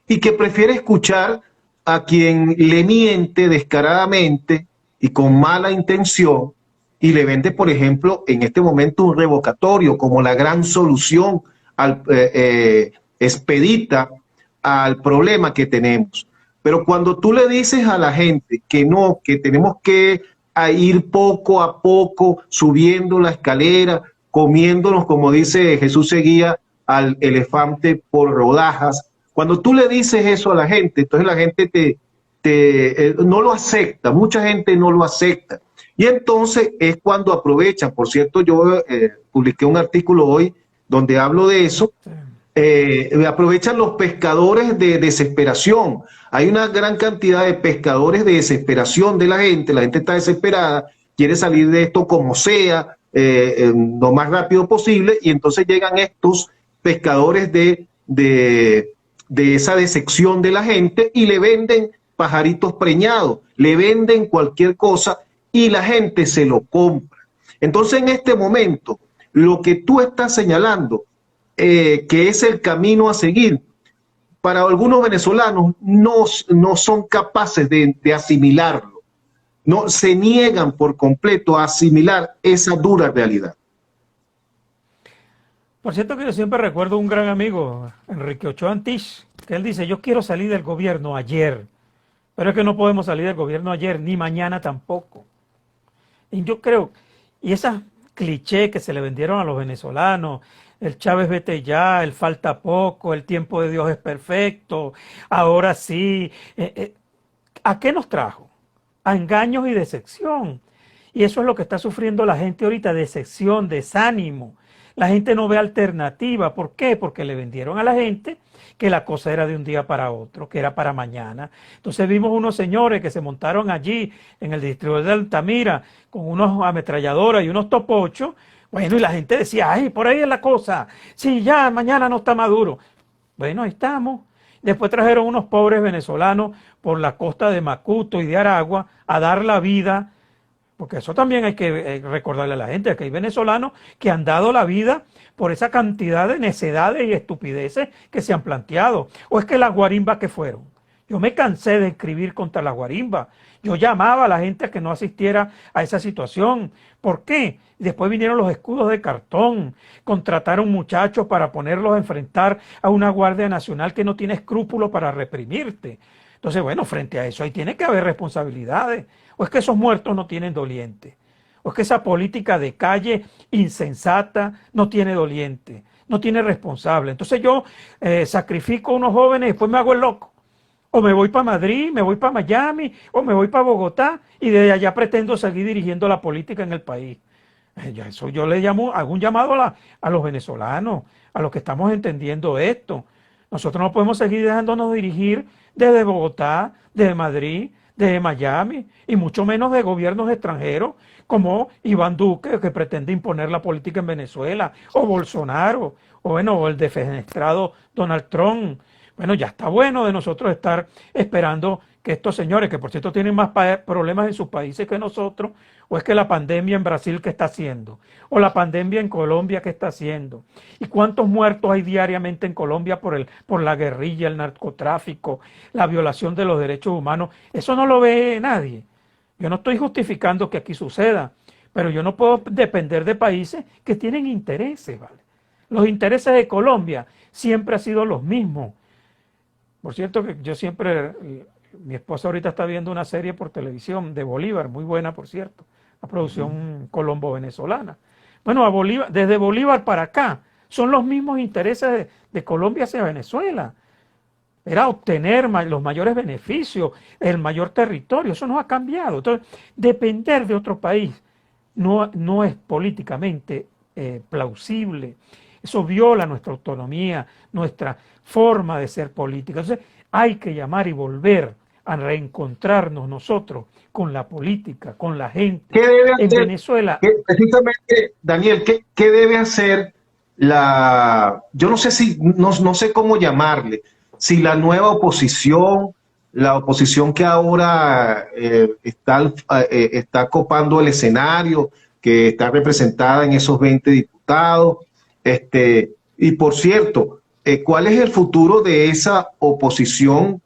y que prefiere escuchar a quien le miente descaradamente y con mala intención y le vende, por ejemplo, en este momento un revocatorio como la gran solución expedita al problema que tenemos. Pero cuando tú le dices a la gente que no, que tenemos que ir poco a poco subiendo la escalera, comiéndonos, como dice Jesús Seguía, al elefante por rodajas. Cuando tú le dices eso a la gente, entonces la gente no lo acepta, mucha gente no lo acepta. Y entonces es cuando aprovechan. Por cierto, yo publiqué un artículo hoy donde hablo de eso. Aprovechan los pescadores de desesperación. Hay una gran cantidad de pescadores de desesperación de la gente está desesperada, quiere salir de esto como sea, lo más rápido posible, y entonces llegan estos pescadores de esa decepción de la gente y le venden pajaritos preñados, le venden cualquier cosa y la gente se lo compra. Entonces en este momento, lo que tú estás señalando, que es el camino a seguir, para algunos venezolanos no son capaces de asimilarlo, no se niegan por completo a asimilar esa dura realidad. Por cierto que yo siempre recuerdo un gran amigo, Enrique Ochoa Antich, que él dice: yo quiero salir del gobierno ayer, pero es que no podemos salir del gobierno ayer, ni mañana tampoco. Y yo creo, y esas clichés que se le vendieron a los venezolanos, el Chávez vete ya, el falta poco, el tiempo de Dios es perfecto, ahora sí, ¿a qué nos trajo? A engaños y decepción. Y eso es lo que está sufriendo la gente ahorita, decepción, desánimo. La gente no ve alternativa. ¿Por qué? Porque le vendieron a la gente que la cosa era de un día para otro, que era para mañana. Entonces vimos unos señores que se montaron allí en el distrito de Altamira con unos ametralladoras y unos topochos. Bueno, y la gente decía: ay, por ahí es la cosa. Sí, ya, mañana no está Maduro. Bueno, ahí estamos. Después trajeron unos pobres venezolanos por la costa de Macuto y de Aragua a dar la vida, porque eso también hay que recordarle a la gente, que hay venezolanos que han dado la vida por esa cantidad de necedades y estupideces que se han planteado. ¿O es que las guarimbas que fueron? Yo me cansé de escribir contra las guarimbas. Yo llamaba a la gente a que no asistiera a esa situación. ¿Por qué? Después vinieron los escudos de cartón, contrataron muchachos para ponerlos a enfrentar a una Guardia Nacional que no tiene escrúpulos para reprimirte. Entonces, bueno, frente a eso ahí tiene que haber responsabilidades. O es que esos muertos no tienen doliente. O es que esa política de calle insensata no tiene doliente, no tiene responsable. Entonces yo sacrifico a unos jóvenes y después me hago el loco. O me voy para Madrid, me voy para Miami, o me voy para Bogotá y desde allá pretendo seguir dirigiendo la política en el país. Eso yo le llamo, hago un llamado a los venezolanos, a los que estamos entendiendo esto. Nosotros no podemos seguir dejándonos dirigir desde Bogotá, desde Madrid, desde Miami, y mucho menos de gobiernos extranjeros como Iván Duque, que pretende imponer la política en Venezuela, o Bolsonaro, o bueno, o el defenestrado Donald Trump. Bueno, ya está bueno de nosotros estar esperando que estos señores, que por cierto tienen más problemas en sus países que nosotros, o es que la pandemia en Brasil que está haciendo, o la pandemia en Colombia que está haciendo, y cuántos muertos hay diariamente en Colombia por la guerrilla, el narcotráfico, la violación de los derechos humanos. Eso no lo ve nadie. Yo no estoy justificando que aquí suceda, pero yo no puedo depender de países que tienen intereses, ¿vale? Los intereses de Colombia siempre han sido los mismos. Por cierto, que yo siempre, mi esposa ahorita está viendo una serie por televisión de Bolívar, muy buena por cierto, la producción colombo-venezolana. Bueno, a Bolívar, desde Bolívar para acá, son los mismos intereses de Colombia hacia Venezuela. Era obtener los mayores beneficios, el mayor territorio, eso no ha cambiado. Entonces, depender de otro país no es políticamente plausible. Eso viola nuestra autonomía, nuestra forma de ser política. Entonces hay que llamar y volver a reencontrarnos nosotros con la política, con la gente. ¿Qué debe en hacer, Venezuela? precisamente, Daniel, ¿qué debe hacer yo no sé no sé cómo llamarle, si la nueva oposición, la oposición que ahora está copando el escenario, que está representada en esos 20 diputados, y por cierto, ¿cuál es el futuro de esa oposición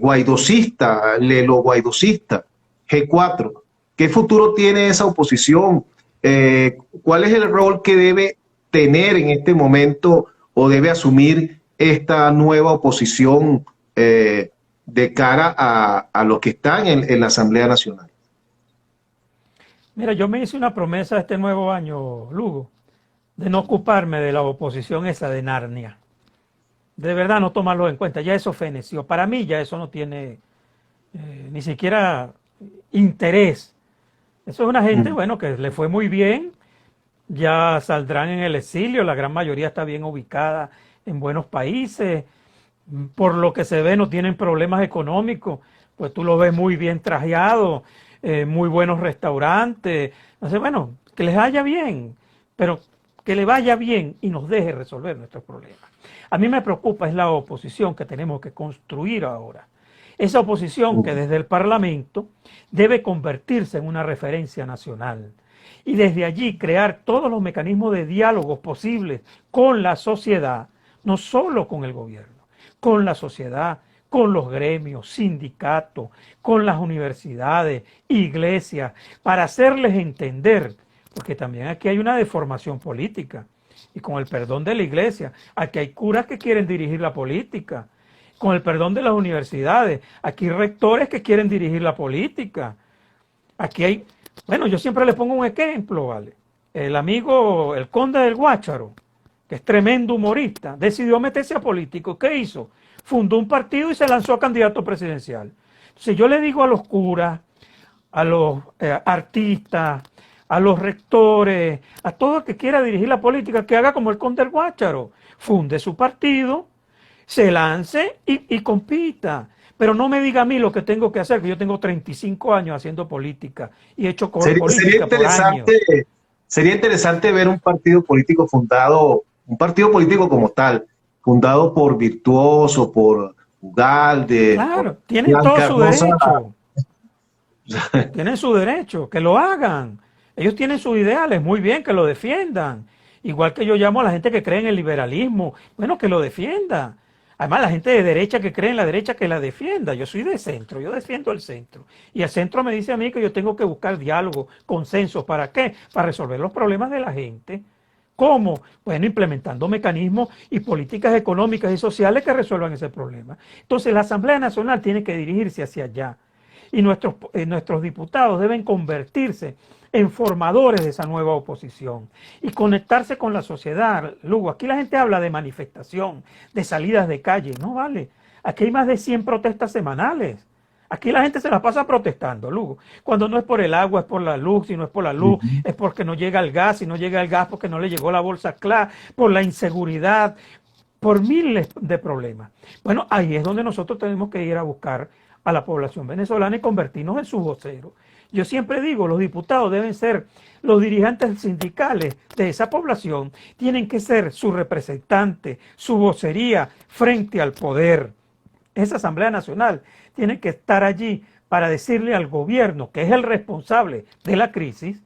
guaidocista, lelo-guaidocista, G4? ¿Qué futuro tiene esa oposición? ¿Cuál es el rol que debe tener en este momento o debe asumir esta nueva oposición de cara a los que están en la Asamblea Nacional? Mira, yo me hice una promesa este nuevo año, Lugo, de no ocuparme de la oposición esa de Narnia. De verdad no tomarlo en cuenta, ya eso feneció. Para mí ya eso no tiene ni siquiera interés. Eso es una gente, bueno, que le fue muy bien, ya saldrán en el exilio, la gran mayoría está bien ubicada en buenos países, por lo que se ve no tienen problemas económicos, pues tú lo ves muy bien trajeado, muy buenos restaurantes. Entonces, bueno, que les vaya bien, pero que le vaya bien y nos deje resolver nuestros problemas. A mí me preocupa es la oposición que tenemos que construir ahora. Esa oposición que desde el Parlamento debe convertirse en una referencia nacional y desde allí crear todos los mecanismos de diálogo posibles con la sociedad, no solo con el gobierno, con la sociedad, con los gremios, sindicatos, con las universidades, iglesias, para hacerles entender, porque también aquí hay una deformación política, y con el perdón de la iglesia, aquí hay curas que quieren dirigir la política, con el perdón de las universidades, aquí hay rectores que quieren dirigir la política, aquí hay, bueno, yo siempre les pongo un ejemplo, ¿vale? El amigo, el conde del Guácharo, que es tremendo humorista, decidió meterse a político. ¿Qué hizo? Fundó un partido y se lanzó a candidato presidencial. Entonces yo le digo a los curas, a los artistas, a los rectores, a todo el que quiera dirigir la política, que haga como el conde del Guácharo, funde su partido, se lance y compita. Pero no me diga a mí lo que tengo que hacer, que yo tengo 35 años haciendo política y he hecho política por años. Sería interesante ver un partido político fundado, un partido político como tal, fundado por Virtuoso, por Ugalde. Claro, tienen todo su derecho. Tienen su derecho, que lo hagan. Ellos tienen sus ideales, muy bien, que lo defiendan. Igual que yo llamo a la gente que cree en el liberalismo, bueno, que lo defienda. Además, la gente de derecha que cree en la derecha, que la defienda. Yo soy de centro, yo defiendo el centro. Y el centro me dice a mí que yo tengo que buscar diálogo, consenso. ¿Para qué? Para resolver los problemas de la gente. ¿Cómo? Bueno, implementando mecanismos y políticas económicas y sociales que resuelvan ese problema. Entonces, la Asamblea Nacional tiene que dirigirse hacia allá. Y nuestros diputados deben convertirse en formadores de esa nueva oposición y conectarse con la sociedad. Luego, aquí la gente habla de manifestación, de salidas de calle. No vale. Aquí hay más de 100 protestas semanales. Aquí la gente se la pasa protestando, Lugo. Cuando no es por el agua, es por la luz. Si no es por la luz, es porque no llega el gas. Si no llega el gas, porque no le llegó la bolsa CLA, por la inseguridad, por miles de problemas. Bueno, ahí es donde nosotros tenemos que ir a buscar a la población venezolana y convertirnos en sus voceros. Yo siempre digo, los diputados deben ser los dirigentes sindicales de esa población, tienen que ser su representante, su vocería frente al poder. Esa Asamblea Nacional tiene que estar allí para decirle al gobierno, que es el responsable de la crisis,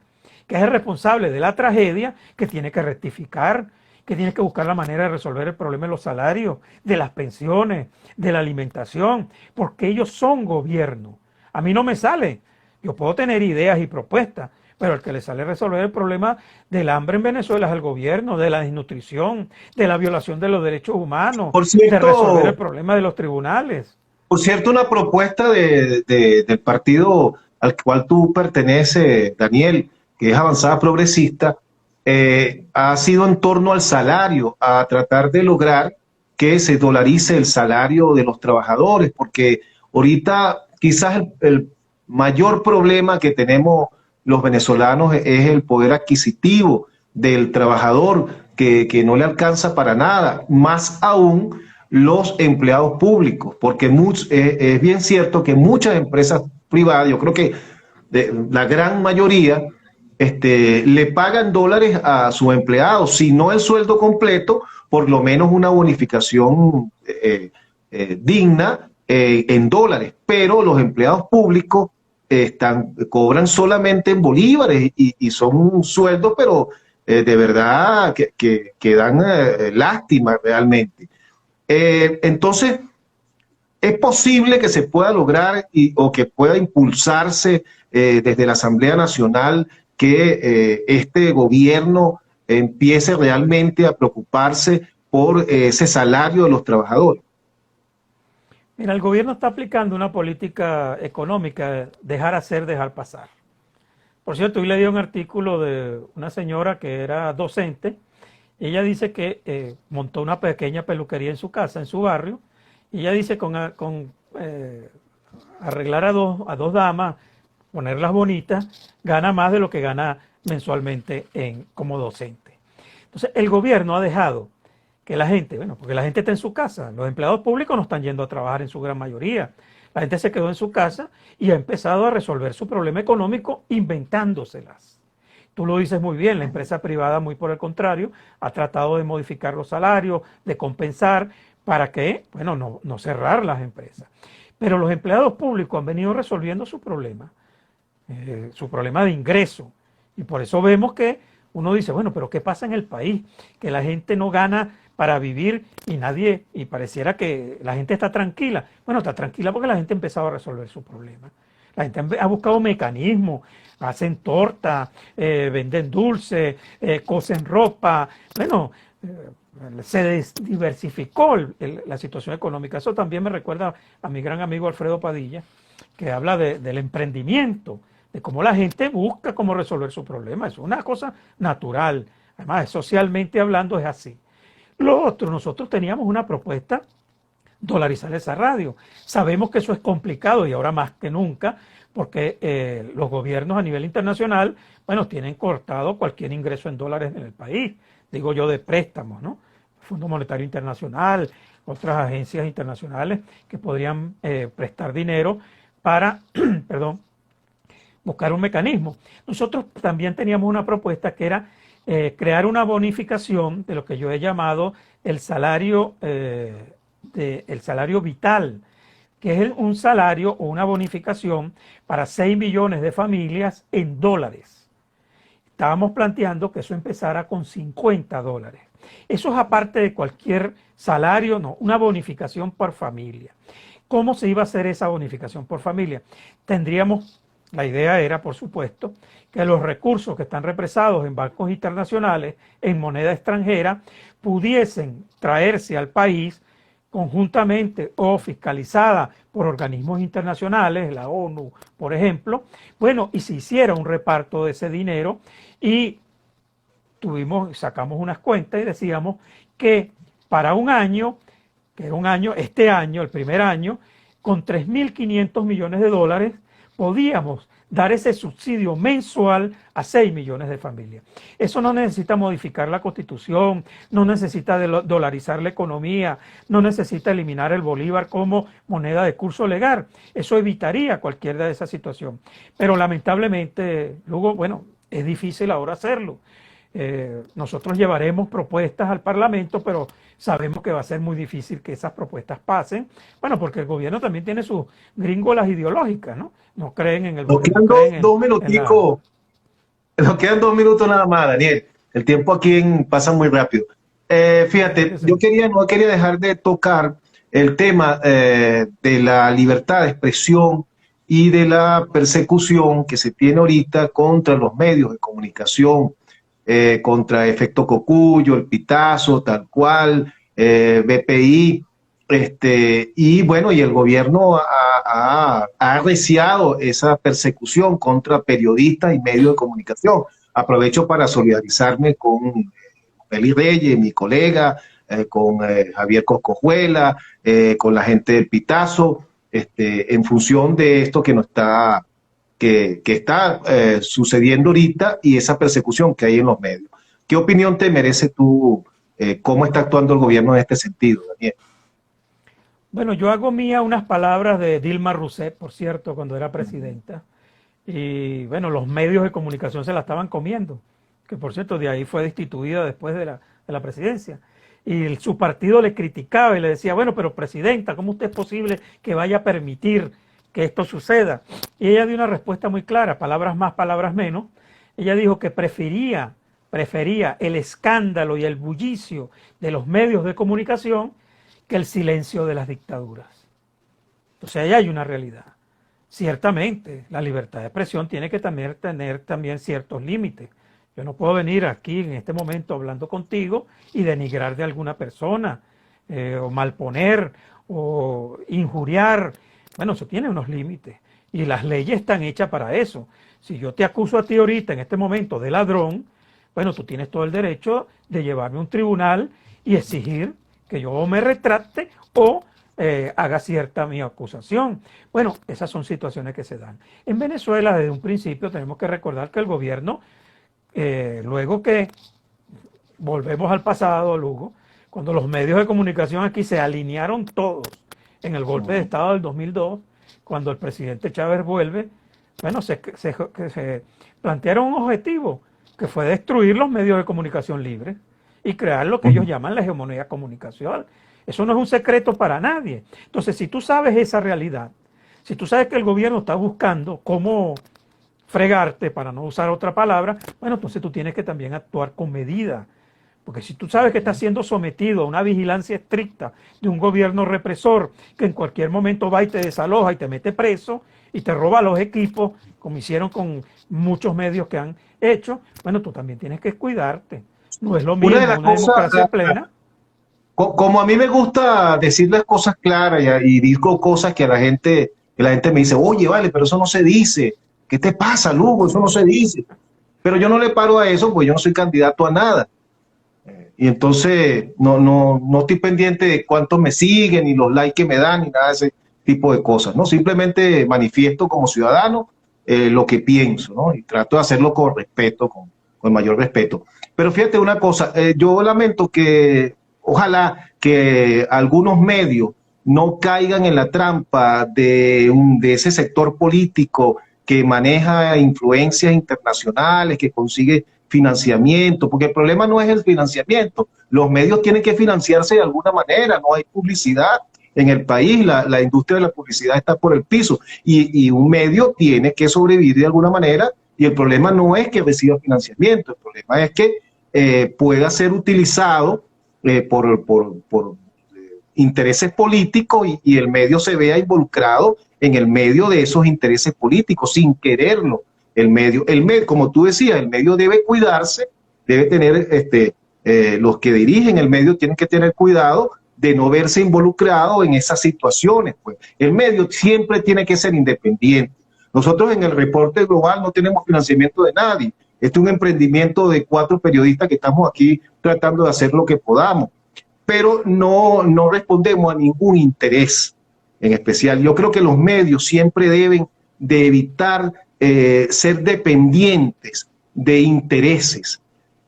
que es el responsable de la tragedia, que tiene que rectificar, que tiene que buscar la manera de resolver el problema de los salarios, de las pensiones, de la alimentación, porque ellos son gobierno. A mí no me sale. Yo puedo tener ideas y propuestas, pero el que le sale resolver el problema del hambre en Venezuela es el gobierno, de la desnutrición, de la violación de los derechos humanos, de resolver el problema de los tribunales. Por cierto, una propuesta del partido al cual tú perteneces, Daniel, que es Avanzada Progresista, ha sido en torno al salario, a tratar de lograr que se dolarice el salario de los trabajadores, porque ahorita quizás el mayor problema que tenemos los venezolanos es el poder adquisitivo del trabajador que no le alcanza para nada, más aún los empleados públicos, porque es bien cierto que muchas empresas privadas, yo creo que la gran mayoría, le pagan dólares a sus empleados, si no el sueldo completo, por lo menos una bonificación digna en dólares, pero los empleados públicos cobran solamente en bolívares y son sueldos, pero de verdad que dan lástima realmente. Entonces, es posible que se pueda lograr o que pueda impulsarse desde la Asamblea Nacional que este gobierno empiece realmente a preocuparse por ese salario de los trabajadores. Mira, el gobierno está aplicando una política económica, dejar hacer, dejar pasar. Por cierto, hoy leí un artículo de una señora que era docente. Ella dice que montó una pequeña peluquería en su casa, en su barrio, y ella dice con arreglar a dos damas, ponerlas bonitas, gana más de lo que gana mensualmente como docente. Entonces, el gobierno ha dejado que la gente, bueno, porque la gente está en su casa, los empleados públicos no están yendo a trabajar en su gran mayoría, la gente se quedó en su casa y ha empezado a resolver su problema económico inventándoselas. Tú lo dices muy bien, la empresa privada, muy por el contrario, ha tratado de modificar los salarios, de compensar, para que, bueno, no cerrar las empresas. Pero los empleados públicos han venido resolviendo su problema de ingreso. Y por eso vemos que uno dice, bueno, pero ¿qué pasa en el país? Que la gente no gana para vivir y pareciera que la gente está tranquila. Bueno, está tranquila porque la gente ha empezado a resolver su problema. La gente ha buscado mecanismos, hacen torta, venden dulces, cosen ropa. Bueno, se diversificó la situación económica. Eso también me recuerda a mi gran amigo Alfredo Padilla, que habla del emprendimiento, de cómo la gente busca cómo resolver su problema. Es una cosa natural. Además, socialmente hablando es así. Lo otro, nosotros teníamos una propuesta, dolarizar esa radio. Sabemos que eso es complicado y ahora más que nunca, porque los gobiernos a nivel internacional, bueno, tienen cortado cualquier ingreso en dólares en el país. Digo yo, de préstamos, ¿no? Fondo Monetario Internacional, otras agencias internacionales que podrían prestar dinero para, perdón, buscar un mecanismo. Nosotros también teníamos una propuesta que era crear una bonificación de lo que yo he llamado el salario vital, que es un salario o una bonificación para 6 millones de familias en dólares. Estábamos planteando que eso empezara con $50. Eso es aparte de cualquier salario, no, una bonificación por familia. ¿Cómo se iba a hacer esa bonificación por familia? Tendríamos La idea era, por supuesto, que los recursos que están represados en bancos internacionales en moneda extranjera pudiesen traerse al país conjuntamente o fiscalizada por organismos internacionales, la ONU, por ejemplo, bueno, y se hiciera un reparto de ese dinero y sacamos unas cuentas y decíamos que para un año, que era un año, este año, el primer año, con 3.500 millones de dólares, podíamos dar ese subsidio mensual a 6 millones de familias. Eso no necesita modificar la Constitución, no necesita dolarizar la economía, no necesita eliminar el bolívar como moneda de curso legal. Eso evitaría cualquier de esa situación. Pero lamentablemente, luego, bueno, es difícil ahora hacerlo. Nosotros llevaremos propuestas al Parlamento, pero sabemos que va a ser muy difícil que esas propuestas pasen. Bueno, porque el gobierno también tiene sus gringolas ideológicas, ¿no? No creen en el Nos quedan dos minuticos. Nos quedan 2 minutos nada más, Daniel. El tiempo aquí pasa muy rápido. Fíjate, yo no quería dejar de tocar el tema de la libertad de expresión y de la persecución que se tiene ahorita contra los medios de comunicación, contra Efecto Cocuyo, El Pitazo, tal cual, BPI, y bueno, y el gobierno ha arreciado esa persecución contra periodistas y medios de comunicación. Aprovecho para solidarizarme con Eli Reyes, mi colega, con Javier Coscojuela, con la gente del Pitazo, en función de esto que nos está sucediendo ahorita y esa persecución que hay en los medios. ¿Qué opinión te merece tú? ¿Cómo está actuando el gobierno en este sentido, Daniel? Bueno, yo hago mía unas palabras de Dilma Rousseff, por cierto, cuando era presidenta. Y bueno, los medios de comunicación se la estaban comiendo, que por cierto de ahí fue destituida después de la presidencia. Y su partido le criticaba y le decía, bueno, pero presidenta, ¿cómo usted es posible que vaya a permitir que esto suceda? Y ella dio una respuesta muy clara, palabras más, palabras menos. Ella dijo que prefería el escándalo y el bullicio de los medios de comunicación que el silencio de las dictaduras. Entonces ahí hay una realidad. Ciertamente, la libertad de expresión tiene que tener también ciertos límites. Yo no puedo venir aquí en este momento hablando contigo y denigrar de alguna persona, o malponer, o injuriar. Bueno, eso tiene unos límites y las leyes están hechas para eso. Si yo te acuso a ti ahorita, en este momento, de ladrón, bueno, tú tienes todo el derecho de llevarme a un tribunal y exigir que yo me retracte o haga cierta mi acusación. Bueno, esas son situaciones que se dan. En Venezuela, desde un principio, tenemos que recordar que el gobierno, luego que volvemos al pasado, Lugo, cuando los medios de comunicación aquí se alinearon todos en el golpe de Estado del 2002, cuando el presidente Chávez vuelve, bueno, se plantearon un objetivo, que fue destruir los medios de comunicación libres y crear lo que ellos llaman la hegemonía comunicacional. Eso no es un secreto para nadie. Entonces, si tú sabes esa realidad, si tú sabes que el gobierno está buscando cómo fregarte, para no usar otra palabra, bueno, entonces tú tienes que también actuar con medida. Porque si tú sabes que estás siendo sometido a una vigilancia estricta de un gobierno represor que en cualquier momento va y te desaloja y te mete preso y te roba los equipos, como hicieron con muchos medios que han hecho, bueno, tú también tienes que cuidarte. No es lo mismo una democracia plena. Como a mí me gusta decir las cosas claras y digo cosas que la gente me dice, oye, vale, pero eso no se dice. ¿Qué te pasa, Lugo? Eso no se dice. Pero yo no le paro a eso, pues yo no soy candidato a nada. Y entonces no estoy pendiente de cuántos me siguen, ni los likes que me dan, ni nada de ese tipo de cosas, ¿no? Simplemente manifiesto como ciudadano lo que pienso, ¿no? Y trato de hacerlo con respeto, con mayor respeto. Pero fíjate una cosa, yo lamento que ojalá que algunos medios no caigan en la trampa de ese sector político que maneja influencias internacionales, que consigue financiamiento, porque el problema no es el financiamiento. Los medios tienen que financiarse de alguna manera, no hay publicidad en el país, la industria de la publicidad está por el piso y un medio tiene que sobrevivir de alguna manera y el problema no es que reciba financiamiento, el problema es que pueda ser utilizado por intereses políticos y el medio se vea involucrado en el medio de esos intereses políticos, sin quererlo. El medio, como tú decías, el medio debe cuidarse, debe tener, los que dirigen el medio tienen que tener cuidado de no verse involucrado en esas situaciones. Pues. El medio siempre tiene que ser independiente. Nosotros en el Reporte Global no tenemos financiamiento de nadie. Este es un emprendimiento de 4 periodistas que estamos aquí tratando de hacer lo que podamos, pero no respondemos a ningún interés en especial. Yo creo que los medios siempre deben de evitar ser dependientes de intereses,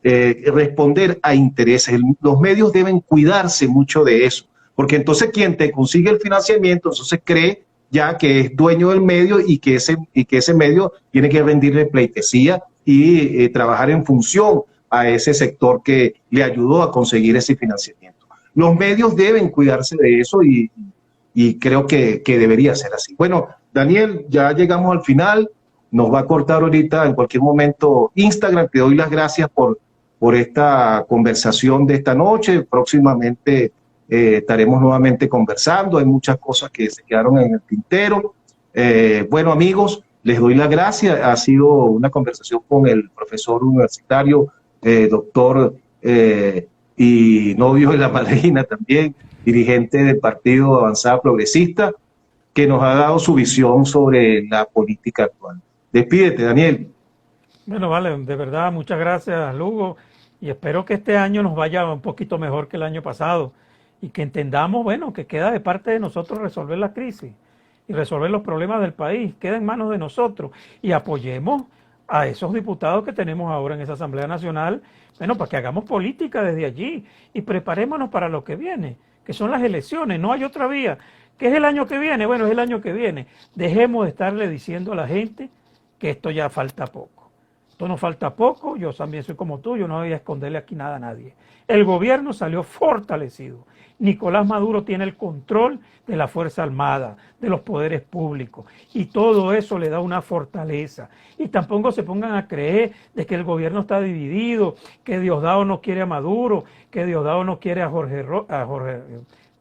responder a intereses. Los medios deben cuidarse mucho de eso, porque entonces quien te consigue el financiamiento, entonces cree ya que es dueño del medio y que ese medio tiene que rendirle pleitesía y trabajar en función a ese sector que le ayudó a conseguir ese financiamiento. Los medios deben cuidarse de eso y creo que debería ser así. Bueno, Daniel, ya llegamos al final. Nos va a cortar ahorita en cualquier momento Instagram. Te doy las gracias por esta conversación de esta noche. Próximamente estaremos nuevamente conversando. Hay muchas cosas que se quedaron en el tintero. Bueno, amigos, les doy las gracias. Ha sido una conversación con el profesor universitario, doctor y novio de la madrina también, dirigente del Partido Avanzada Progresista, que nos ha dado su visión sobre la política actual. Despídete, Daniel. Bueno, vale, de verdad, muchas gracias, Lugo, y espero que este año nos vaya un poquito mejor que el año pasado y que entendamos, bueno, que queda de parte de nosotros resolver la crisis y resolver los problemas del país, queda en manos de nosotros y apoyemos a esos diputados que tenemos ahora en esa Asamblea Nacional, bueno, para que hagamos política desde allí y preparémonos para lo que viene, que son las elecciones, no hay otra vía. ¿Qué es el año que viene? Bueno, es el año que viene. Dejemos de estarle diciendo a la gente que esto ya falta poco. Esto no falta poco, yo también soy como tú, yo no voy a esconderle aquí nada a nadie. El gobierno salió fortalecido. Nicolás Maduro tiene el control de la Fuerza Armada, de los poderes públicos, y todo eso le da una fortaleza. Y tampoco se pongan a creer de que el gobierno está dividido, que Diosdado no quiere a Maduro, que Diosdado no quiere a Jorge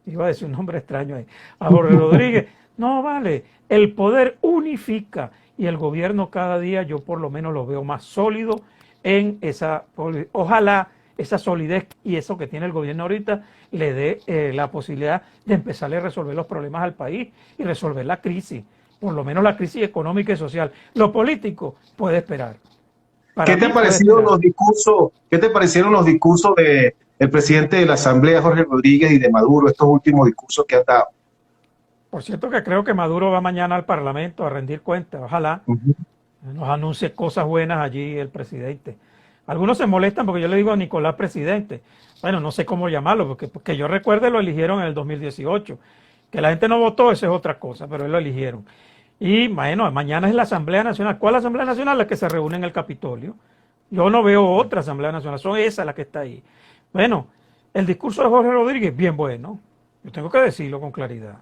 iba a decir un nombre extraño ahí, a Jorge Rodríguez. No, vale, el poder unifica y el gobierno cada día yo por lo menos lo veo más sólido en esa, ojalá esa solidez y eso que tiene el gobierno ahorita le dé la posibilidad de empezar a resolver los problemas al país y resolver la crisis, por lo menos la crisis económica y social. Lo político puede esperar. ¿Qué te parecieron los discursos del presidente de la Asamblea, Jorge Rodríguez, y de Maduro, estos últimos discursos que ha dado? Por cierto que creo que Maduro va mañana al Parlamento a rendir cuentas, ojalá nos anuncie cosas buenas allí el presidente. Algunos se molestan porque yo le digo a Nicolás presidente, bueno, no sé cómo llamarlo, porque yo recuerde lo eligieron en el 2018, que la gente no votó, eso es otra cosa, pero él lo eligieron. Y bueno, mañana es la Asamblea Nacional. ¿Cuál Asamblea Nacional? La que se reúne en el Capitolio. Yo no veo otra Asamblea Nacional, son esas las que está ahí. Bueno, el discurso de Jorge Rodríguez, bien bueno, yo tengo que decirlo con claridad,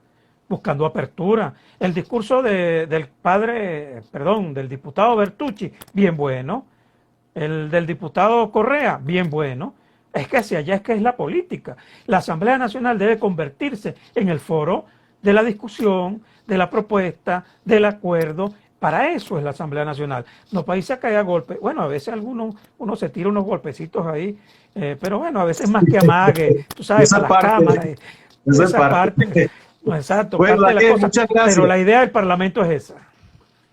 buscando apertura. El discurso del diputado Bertucci, bien bueno. El del diputado Correa, bien bueno. Es que hacia allá es que es la política. La Asamblea Nacional debe convertirse en el foro de la discusión, de la propuesta, del acuerdo. Para eso es la Asamblea Nacional. No para irse a caer a golpes. Bueno, a veces uno se tira unos golpecitos ahí, pero bueno, a veces más que amague, tú sabes, para la cámara. Esa parte. Exacto, bueno, parte de la cosa, muchas gracias. pero la idea del Parlamento es esa.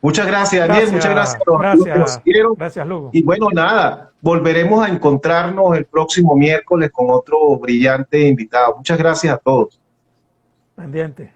Muchas gracias, Daniel. Muchas gracias a los que nos siguieron. Gracias, Lugo. Y bueno, nada, volveremos a encontrarnos el próximo miércoles con otro brillante invitado. Muchas gracias a todos. Pendiente.